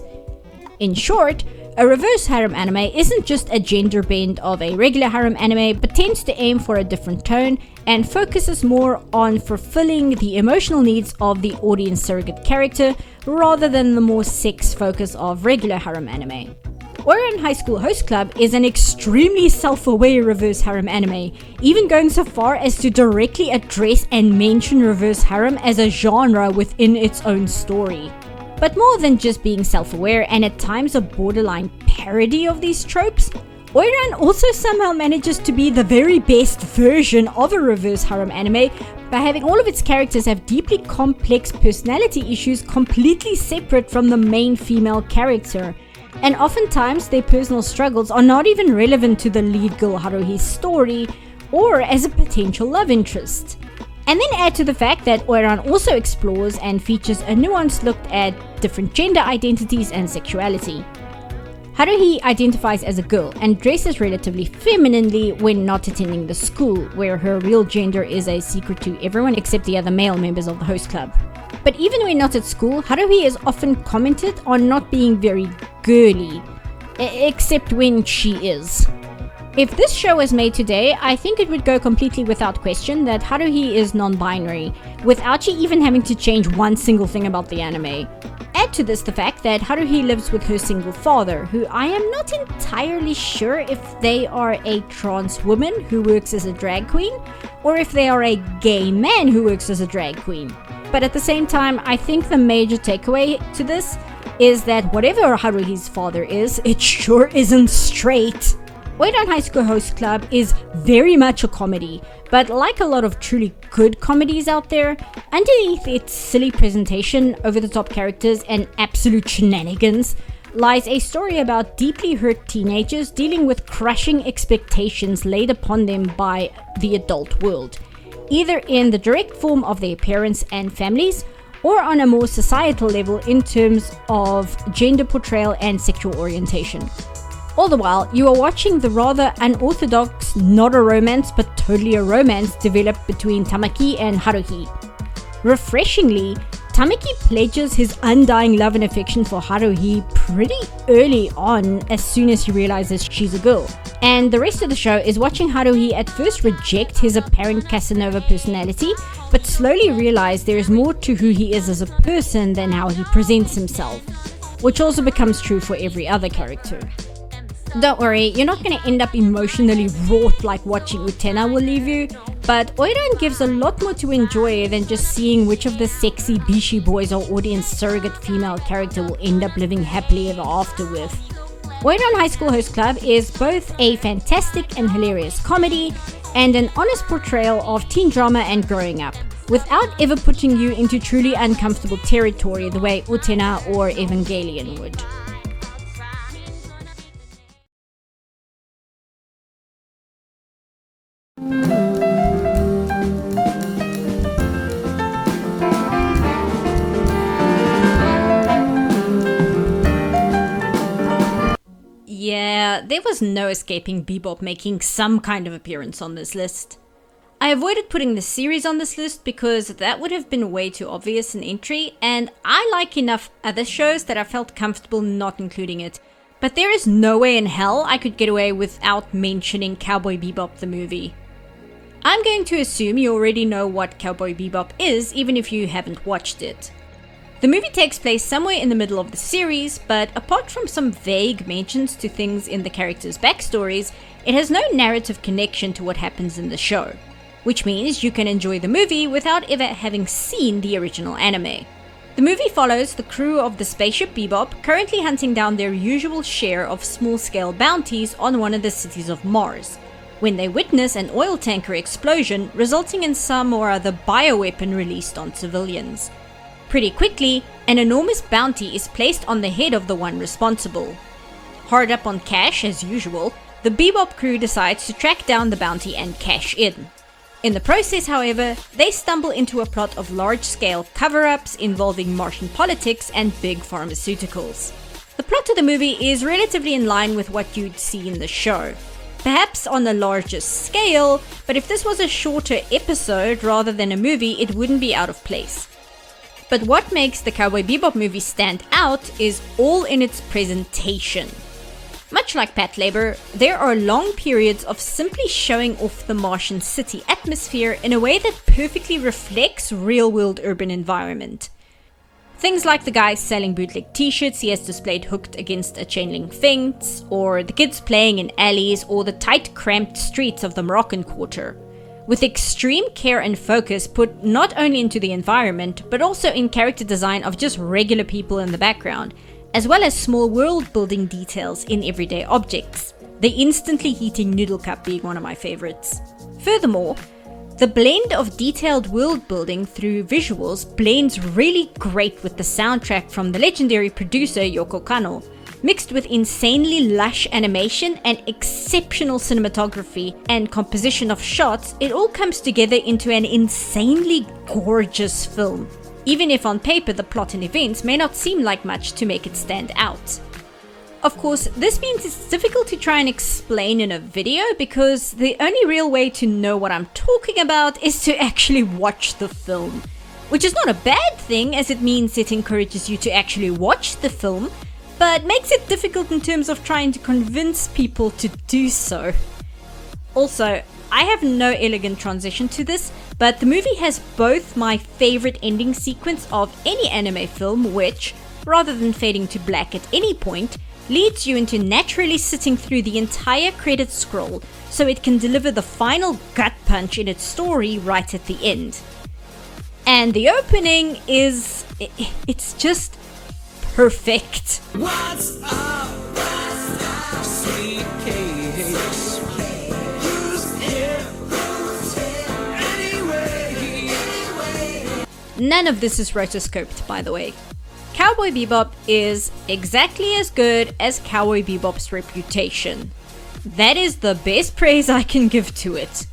In short, a reverse harem anime isn't just a gender bend of a regular harem anime, but tends to aim for a different tone and focuses more on fulfilling the emotional needs of the audience surrogate character rather than the more sex focus of regular harem anime. Ouran High School Host Club is an extremely self-aware reverse harem anime, even going so far as to directly address and mention reverse harem as a genre within its own story. But more than just being self-aware and at times a borderline parody of these tropes, Ouran also somehow manages to be the very best version of a reverse harem anime by having all of its characters have deeply complex personality issues completely separate from the main female character. And oftentimes their personal struggles are not even relevant to the lead girl Haruhi's story or as a potential love interest. And then add to the fact that Ouran also explores and features a nuanced look at different gender identities and sexuality. Haruhi identifies as a girl and dresses relatively femininely when not attending the school, where her real gender is a secret to everyone except the other male members of the host club. But even when not at school, Haruhi is often commented on not being very girly, except when she is. If this show was made today, I think it would go completely without question that Haruhi is non-binary, without you even having to change one single thing about the anime. Add to this the fact that Haruhi lives with her single father, who I am not entirely sure if they are a trans woman who works as a drag queen, or if they are a gay man who works as a drag queen. But at the same time, I think the major takeaway to this is that whatever Haruhi's father is, it sure isn't straight. Ouran High School Host Club is very much a comedy, but like a lot of truly good comedies out there, underneath its silly presentation, over-the-top characters, and absolute shenanigans, lies a story about deeply hurt teenagers dealing with crushing expectations laid upon them by the adult world, either in the direct form of their parents and families, or on a more societal level in terms of gender portrayal and sexual orientation. All the while, you are watching the rather unorthodox, not a romance but totally a romance develop between Tamaki and Haruhi. Refreshingly, Tamaki pledges his undying love and affection for Haruhi pretty early on as soon as he realizes she's a girl. And the rest of the show is watching Haruhi at first reject his apparent Casanova personality, but slowly realize there is more to who he is as a person than how he presents himself, which also becomes true for every other character. Don't worry, you're not going to end up emotionally wrought like watching Utena will leave you, but Ouran gives a lot more to enjoy than just seeing which of the sexy Bishi boys or audience surrogate female character will end up living happily ever after with. Ouran High School Host Club is both a fantastic and hilarious comedy and an honest portrayal of teen drama and growing up, without ever putting you into truly uncomfortable territory the way Utena or Evangelion would. Yeah, there was no escaping Bebop making some kind of appearance on this list. I avoided putting the series on this list because that would have been way too obvious an entry, and I like enough other shows that I felt comfortable not including it. But there is no way in hell I could get away without mentioning Cowboy Bebop the movie. I'm going to assume you already know what Cowboy Bebop is, even if you haven't watched it. The movie takes place somewhere in the middle of the series, but apart from some vague mentions to things in the characters' backstories, it has no narrative connection to what happens in the show, which means you can enjoy the movie without ever having seen the original anime. The movie follows the crew of the spaceship Bebop currently hunting down their usual share of small-scale bounties on one of the cities of Mars, when they witness an oil tanker explosion resulting in some or other bioweapon released on civilians. Pretty quickly, an enormous bounty is placed on the head of the one responsible. Hard up on cash as usual, the Bebop crew decides to track down the bounty and cash in. In the process, however, they stumble into a plot of large-scale cover-ups involving Martian politics and big pharmaceuticals. The plot of the movie is relatively in line with what you'd see in the show. Perhaps on a larger scale, but if this was a shorter episode rather than a movie, it wouldn't be out of place. But what makes the Cowboy Bebop movie stand out is all in its presentation. Much like Patlabor, there are long periods of simply showing off the Martian city atmosphere in a way that perfectly reflects real-world urban environment. Things like the guy selling bootleg t-shirts he has displayed hooked against a chain link fence, or the kids playing in alleys, or the tight cramped streets of the Moroccan Quarter. With extreme care and focus put not only into the environment, but also in character design of just regular people in the background, as well as small world building details in everyday objects. The instantly heating noodle cup being one of my favorites. Furthermore, the blend of detailed world building through visuals blends really great with the soundtrack from the legendary producer Yoko Kanno. Mixed with insanely lush animation and exceptional cinematography and composition of shots, it all comes together into an insanely gorgeous film, even if on paper the plot and events may not seem like much to make it stand out. Of course, this means it's difficult to try and explain in a video because the only real way to know what I'm talking about is to actually watch the film. Which is not a bad thing, as it means it encourages you to actually watch the film, but makes it difficult in terms of trying to convince people to do so. Also, I have no elegant transition to this, but the movie has both my favorite ending sequence of any anime film, which, rather than fading to black at any point, leads you into naturally sitting through the entire credits scroll so it can deliver the final gut punch in its story right at the end. And the opening it's just perfect. What's up, sweet case? None of this is rotoscoped, by the way. Cowboy Bebop is exactly as good as Cowboy Bebop's reputation. That is the best praise I can give to it.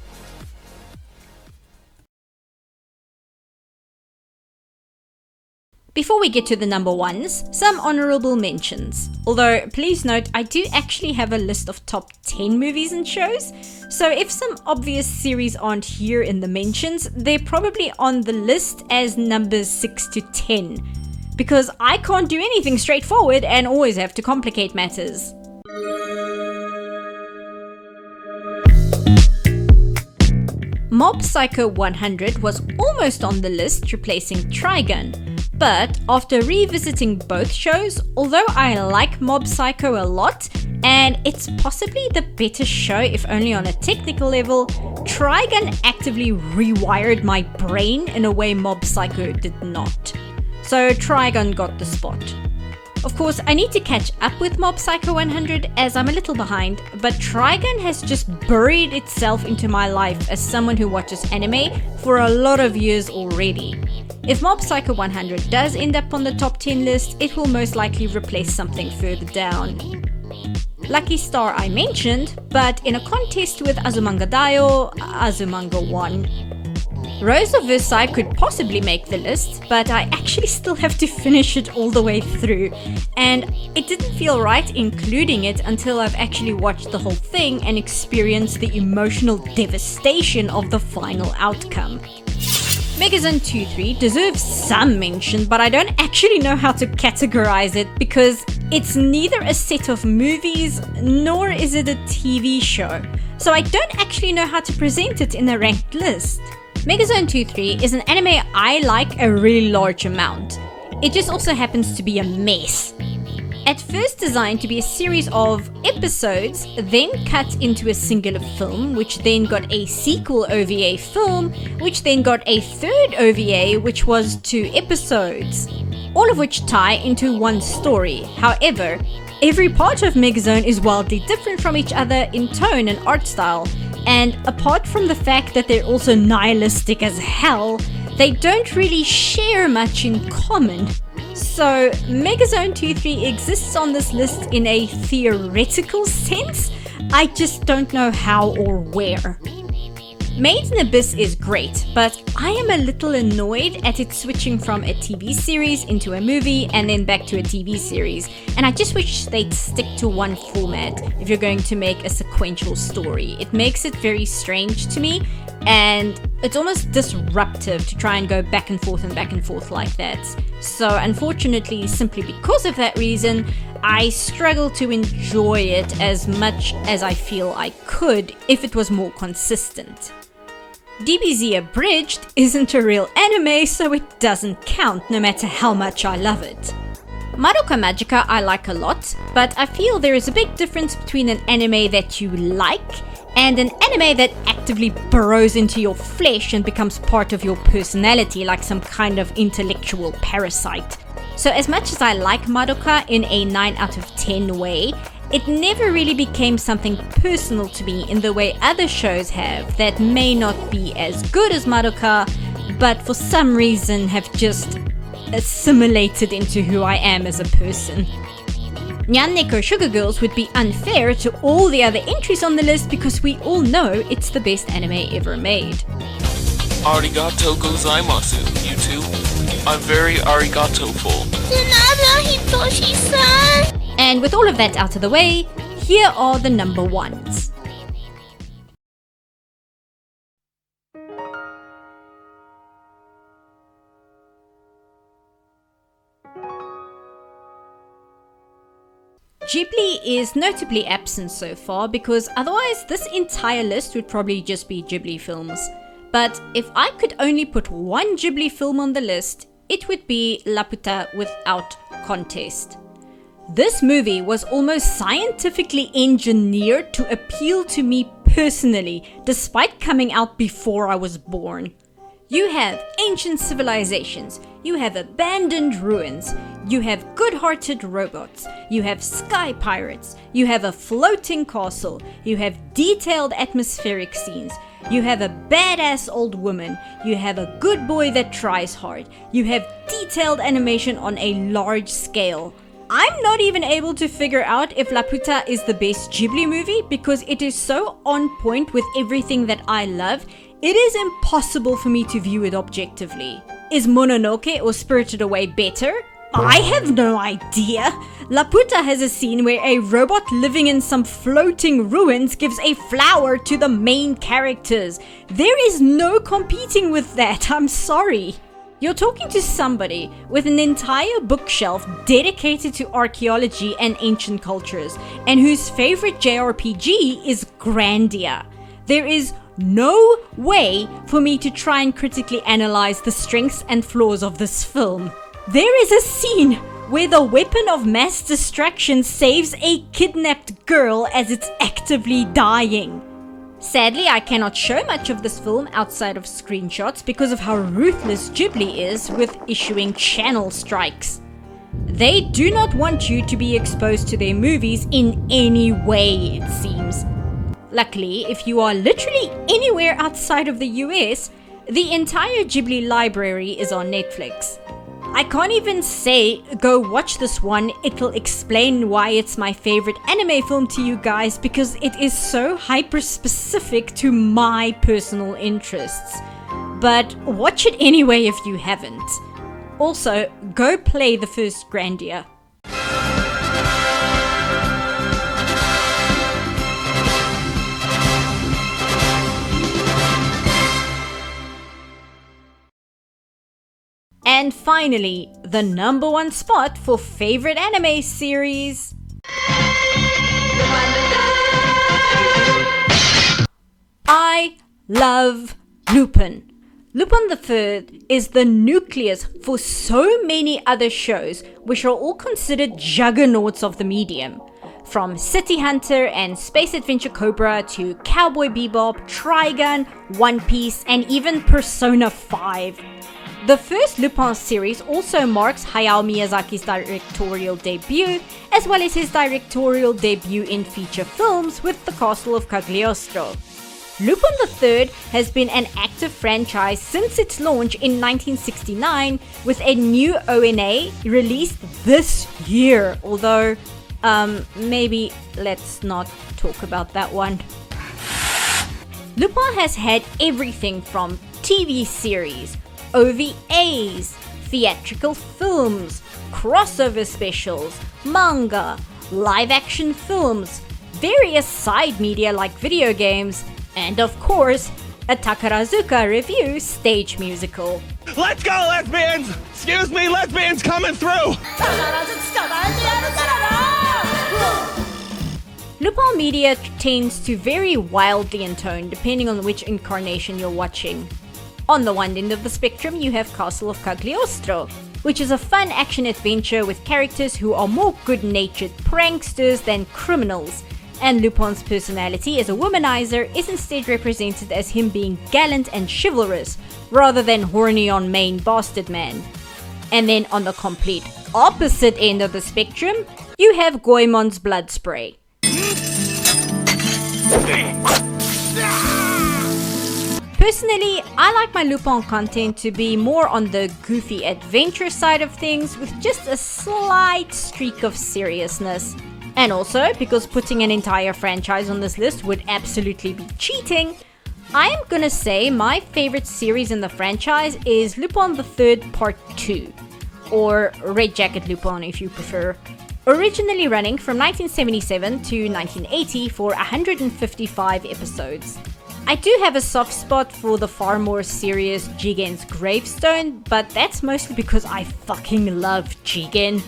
Before we get to the number ones, some honorable mentions. Although, please note, I do actually have a list of top 10 movies and shows, so if some obvious series aren't here in the mentions, they're probably on the list as numbers 6 to 10. Because I can't do anything straightforward and always have to complicate matters. Mob Psycho 100 was almost on the list, replacing Trigun. But after revisiting both shows, although I like Mob Psycho a lot, and it's possibly the better show if only on a technical level, Trigun actively rewired my brain in a way Mob Psycho did not. So Trigun got the spot. Of course, I need to catch up with Mob Psycho 100 as I'm a little behind, but Trigun has just buried itself into my life as someone who watches anime for a lot of years already. If Mob Psycho 100 does end up on the top 10 list, it will most likely replace something further down. Lucky Star I mentioned, but in a contest with Azumanga Daioh, Azumanga won. Rose of Versailles could possibly make the list, but I actually still have to finish it all the way through, and it didn't feel right including it until I've actually watched the whole thing and experienced the emotional devastation of the final outcome. Megazone 2-3 deserves some mention, but I don't actually know how to categorize it because it's neither a set of movies nor is it a TV show, so I don't actually know how to present it in a ranked list. Megazone 2-3 is an anime I like a really large amount. It just also happens to be a mess. At first designed to be a series of episodes, then cut into a singular film, which then got a sequel OVA film, which then got a third OVA, which was 2 episodes, all of which tie into one story. However, every part of Megazone is wildly different from each other in tone and art style, and apart from the fact that they're also nihilistic as hell, they don't really share much in common. So, Megazone 2-3 exists on this list in a theoretical sense, I just don't know how or where. Made in Abyss is great, but I am a little annoyed at it switching from a TV series into a movie and then back to a TV series, and I just wish they'd stick to one format if you're going to make a sequential story. It makes it very strange to me, and it's almost disruptive to try and go back and forth like that. So unfortunately, simply because of that reason, I struggle to enjoy it as much as I feel I could if it was more consistent. DBZ Abridged isn't a real anime, so it doesn't count no matter how much I love it. Madoka Magica I like a lot, but I feel there is a big difference between an anime that you like and an anime that actively burrows into your flesh and becomes part of your personality like some kind of intellectual parasite. So as much as I like Madoka in a 9 out of 10 way, it never really became something personal to me in the way other shows have that may not be as good as Madoka, but for some reason have just assimilated into who I am as a person. Nyan Neko Sugar Girls would be unfair to all the other entries on the list because we all know it's the best anime ever made. Arigato gozaimasu, you two. I'm very arigato-ful. Hitoshi-san! And with all of that out of the way, here are the number ones. Ghibli is notably absent so far because otherwise this entire list would probably just be Ghibli films. But if I could only put one Ghibli film on the list, it would be Laputa without contest. This movie was almost scientifically engineered to appeal to me personally, despite coming out before I was born. You have ancient civilizations, you have abandoned ruins, you have good-hearted robots, you have sky pirates, you have a floating castle, you have detailed atmospheric scenes, you have a badass old woman, you have a good boy that tries hard, you have detailed animation on a large scale. I'm not even able to figure out if Laputa is the best Ghibli movie because it is so on point with everything that I love, it is impossible for me to view it objectively. Is Mononoke or Spirited Away better? I have no idea. Laputa has a scene where a robot living in some floating ruins gives a flower to the main characters. There is no competing with that, I'm sorry. You're talking to somebody with an entire bookshelf dedicated to archaeology and ancient cultures, and whose favorite JRPG is Grandia. There is no way for me to try and critically analyze the strengths and flaws of this film. There is a scene where the weapon of mass distraction saves a kidnapped girl as it's actively dying. Sadly, I cannot show much of this film outside of screenshots because of how ruthless Ghibli is with issuing channel strikes. They do not want you to be exposed to their movies in any way, it seems. Luckily, if you are literally anywhere outside of the US, the entire Ghibli library is on Netflix. I can't even say, go watch this one, it will explain why it's my favorite anime film to you guys because it is so hyper-specific to my personal interests. But watch it anyway if you haven't. Also, go play the first Grandia. And finally, the number one spot for favorite anime series. I love Lupin. Lupin the Third is the nucleus for so many other shows which are all considered juggernauts of the medium. From City Hunter and Space Adventure Cobra to Cowboy Bebop, Trigun, One Piece, and even Persona 5. The first Lupin series also marks Hayao Miyazaki's directorial debut, as well as his directorial debut in feature films with The Castle of Cagliostro. Lupin III has been an active franchise since its launch in 1969, with a new ONA released this year, although, maybe let's not talk about that one. Lupin has had everything from TV series, OVAs, theatrical films, crossover specials, manga, live-action films, various side media like video games, and of course, a Takarazuka Review stage musical. Let's go, lesbians! Excuse me, lesbians coming through! Lupin Lupin media tends to vary wildly in tone depending on which incarnation you're watching. On the one end of the spectrum, you have Castle of Cagliostro, which is a fun action-adventure with characters who are more good-natured pranksters than criminals, and Lupin's personality as a womanizer is instead represented as him being gallant and chivalrous, rather than horny on main bastard man. And then on the complete opposite end of the spectrum, you have Goemon's Blood Spray. Personally, I like my Lupin content to be more on the goofy adventure side of things with just a slight streak of seriousness. And also, because putting an entire franchise on this list would absolutely be cheating, I am gonna say my favorite series in the franchise is Lupin the Third Part 2, or Red Jacket Lupin if you prefer. Originally running from 1977 to 1980 for 155 episodes. I do have a soft spot for the far more serious Jigen's Gravestone, but that's mostly because I fucking love Jigen.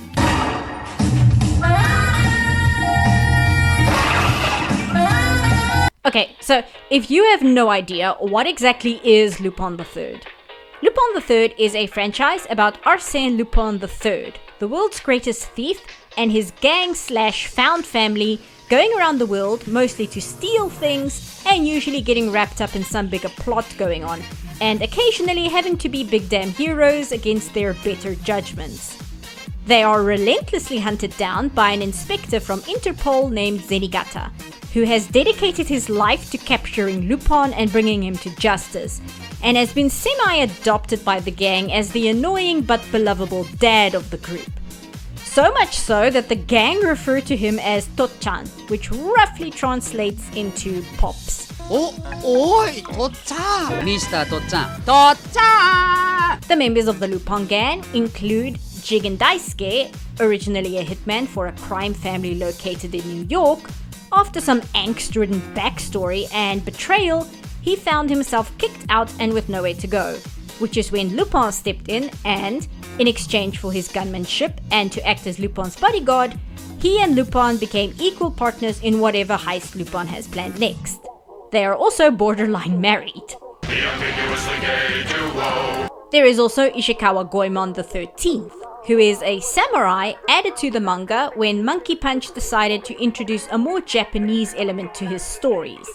Okay, so if you have no idea what exactly is Lupin III. Lupin III is a franchise about Arsène Lupin III, the world's greatest thief, and his gang/found family going around the world mostly to steal things and usually getting wrapped up in some bigger plot going on, and occasionally having to be big damn heroes against their better judgments. They are relentlessly hunted down by an inspector from Interpol named Zenigata, who has dedicated his life to capturing Lupin and bringing him to justice, and has been semi-adopted by the gang as the annoying but belovable dad of the group. So much so that the gang refer to him as Totchan, which roughly translates into Pops. Oi, Totchan! Mr. Totchan! Totchan! The members of the Lupin gang include Jigen Daisuke, originally a hitman for a crime family located in New York. After some angst-ridden backstory and betrayal, he found himself kicked out and with nowhere to go, which is when Lupin stepped in and, in exchange for his gunmanship and to act as Lupin's bodyguard, he and Lupin became equal partners in whatever heist Lupin has planned next. They are also borderline married. There is also Ishikawa Goemon the 13th, who is a samurai added to the manga when Monkey Punch decided to introduce a more Japanese element to his stories.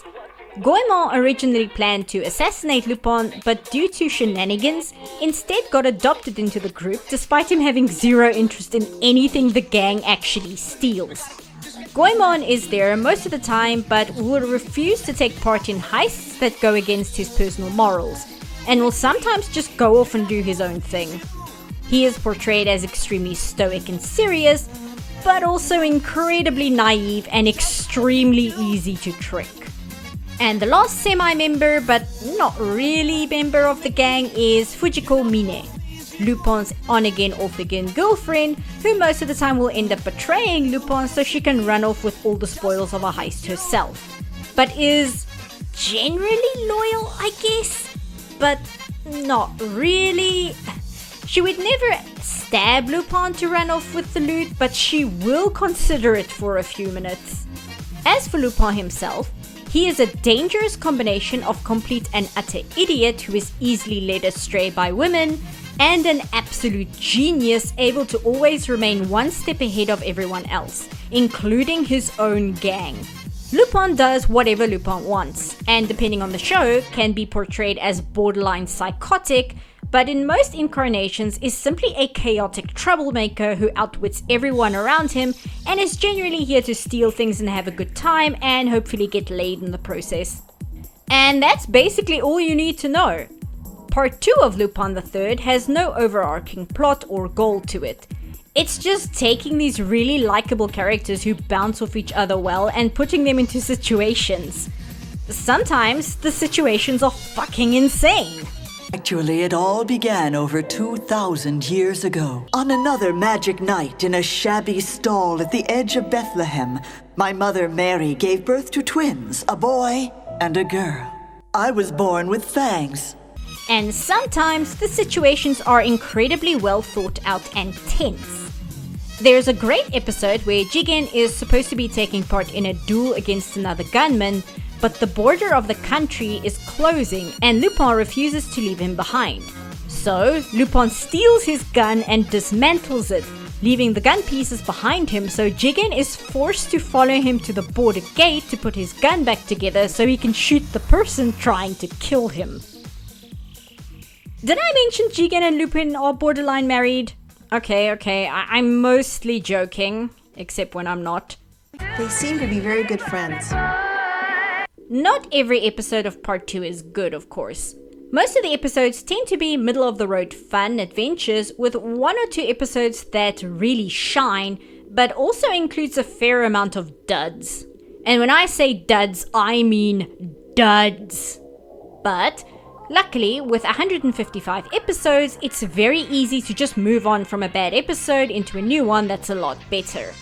Goemon originally planned to assassinate Lupin, but due to shenanigans, instead got adopted into the group despite him having zero interest in anything the gang actually steals. Goemon is there most of the time, but will refuse to take part in heists that go against his personal morals, and will sometimes just go off and do his own thing. He is portrayed as extremely stoic and serious, but also incredibly naive and extremely easy to trick. And the last semi-member, but not really member of the gang, is Fujiko Mine, Lupin's on-again, off-again girlfriend, who most of the time will end up betraying Lupin so she can run off with all the spoils of a heist herself. But is generally loyal, I guess, but not really. She would never stab Lupin to run off with the loot, but she will consider it for a few minutes. As for Lupin himself, he is a dangerous combination of complete and utter idiot who is easily led astray by women, and an absolute genius able to always remain one step ahead of everyone else, including his own gang. Lupin does whatever Lupin wants, and depending on the show, can be portrayed as borderline psychotic, but in most incarnations is simply a chaotic troublemaker who outwits everyone around him and is generally here to steal things and have a good time and hopefully get laid in the process. And that's basically all you need to know. Part 2 of Lupin III has no overarching plot or goal to it. It's just taking these really likable characters who bounce off each other well and putting them into situations. Sometimes the situations are fucking insane. Actually, it all began over 2,000 years ago. On another magic night in a shabby stall at the edge of Bethlehem, my mother Mary gave birth to twins, a boy and a girl. I was born with fangs. And sometimes the situations are incredibly well thought out and tense. There's a great episode where Jigen is supposed to be taking part in a duel against another gunman, but the border of the country is closing and Lupin refuses to leave him behind. So Lupin steals his gun and dismantles it, leaving the gun pieces behind him, so Jigen is forced to follow him to the border gate to put his gun back together so he can shoot the person trying to kill him. Did I mention Jigen and Lupin are borderline married? Okay, I'm mostly joking, except when I'm not. They seem to be very good friends. Not every episode of Part 2 is good, of course. Most of the episodes tend to be middle-of-the-road fun adventures with 1 or 2 episodes that really shine, but also includes a fair amount of duds. And when I say duds, I mean duds. But luckily, with 155 episodes, it's very easy to just move on from a bad episode into a new one that's a lot better.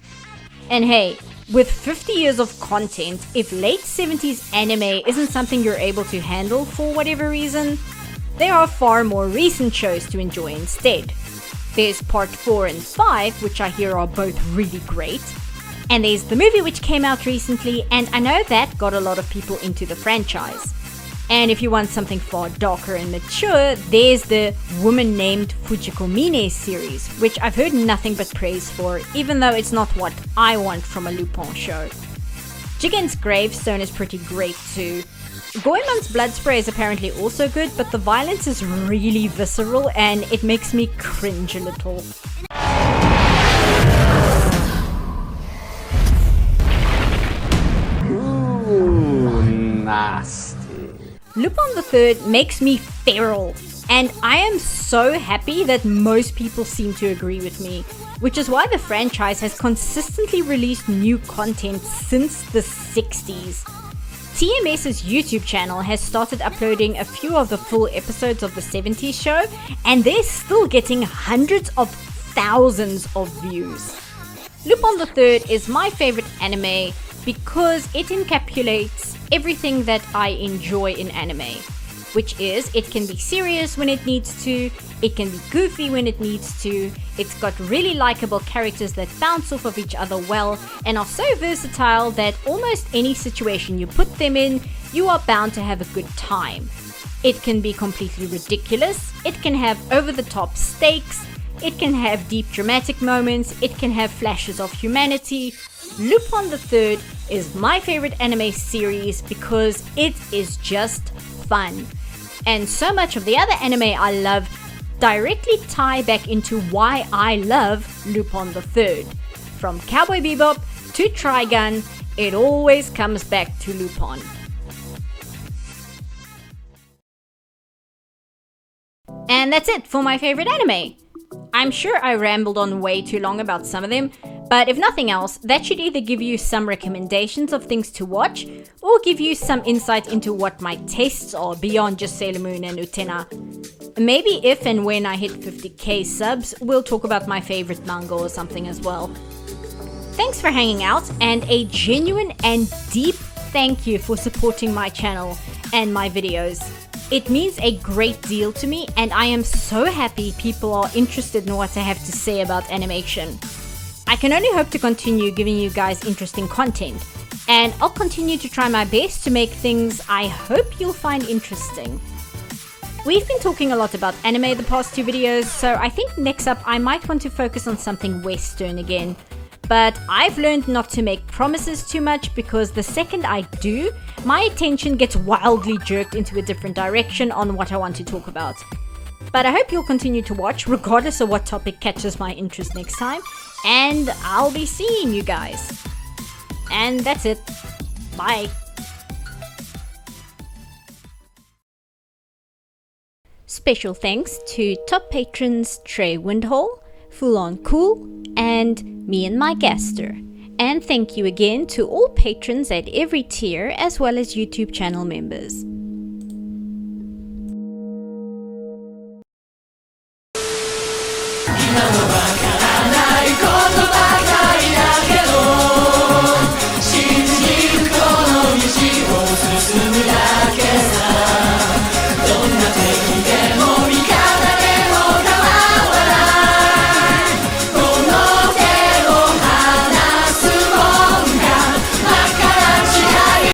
And hey, with 50 years of content, if late 70s anime isn't something you're able to handle for whatever reason, there are far more recent shows to enjoy instead. There's Part 4 and 5, which I hear are both really great, and there's the movie which came out recently, and I know that got a lot of people into the franchise. And if you want something far darker and mature, there's the Woman Named Fujiko Mine series, which I've heard nothing but praise for, even though it's not what I want from a Lupin show. Jigen's Gravestone is pretty great too. Goemon's Blood Spray is apparently also good, but the violence is really visceral and it makes me cringe a little. Ooh, nasty. Lupin III makes me feral, and I am so happy that most people seem to agree with me, which is why the franchise has consistently released new content since the 60s. TMS's YouTube channel has started uploading a few of the full episodes of the 70s show, and they're still getting hundreds of thousands of views. Lupin III is my favorite anime because it encapsulates everything that I enjoy in anime, which is it can be serious when it needs to, it can be goofy when it needs to, it's got really likable characters that bounce off of each other well and are so versatile that almost any situation you put them in, you are bound to have a good time. It can be completely ridiculous, it can have over-the-top stakes, it can have deep dramatic moments, it can have flashes of humanity. Lupin III is my favorite anime series because it is just fun. And so much of the other anime I love directly tie back into why I love Lupin III. From Cowboy Bebop to Trigun, it always comes back to Lupin. And that's it for my favorite anime. I'm sure I rambled on way too long about some of them, but if nothing else, that should either give you some recommendations of things to watch, or give you some insight into what my tastes are beyond just Sailor Moon and Utena. Maybe if and when I hit 50k subs, we'll talk about my favorite manga or something as well. Thanks for hanging out, and a genuine and deep thank you for supporting my channel and my videos. It means a great deal to me, and I am so happy people are interested in what I have to say about animation. I can only hope to continue giving you guys interesting content, and I'll continue to try my best to make things I hope you'll find interesting. We've been talking a lot about anime the past 2 videos, so I think next up I might want to focus on something Western again. But I've learned not to make promises too much because the second I do, my attention gets wildly jerked into a different direction on what I want to talk about. But I hope you'll continue to watch regardless of what topic catches my interest next time, and I'll be seeing you guys. And that's it. Bye. Special thanks to top patrons Trey Windhall, Full On Cool, and me and my Gaster. And thank you again to all patrons at every tier as well as YouTube channel members.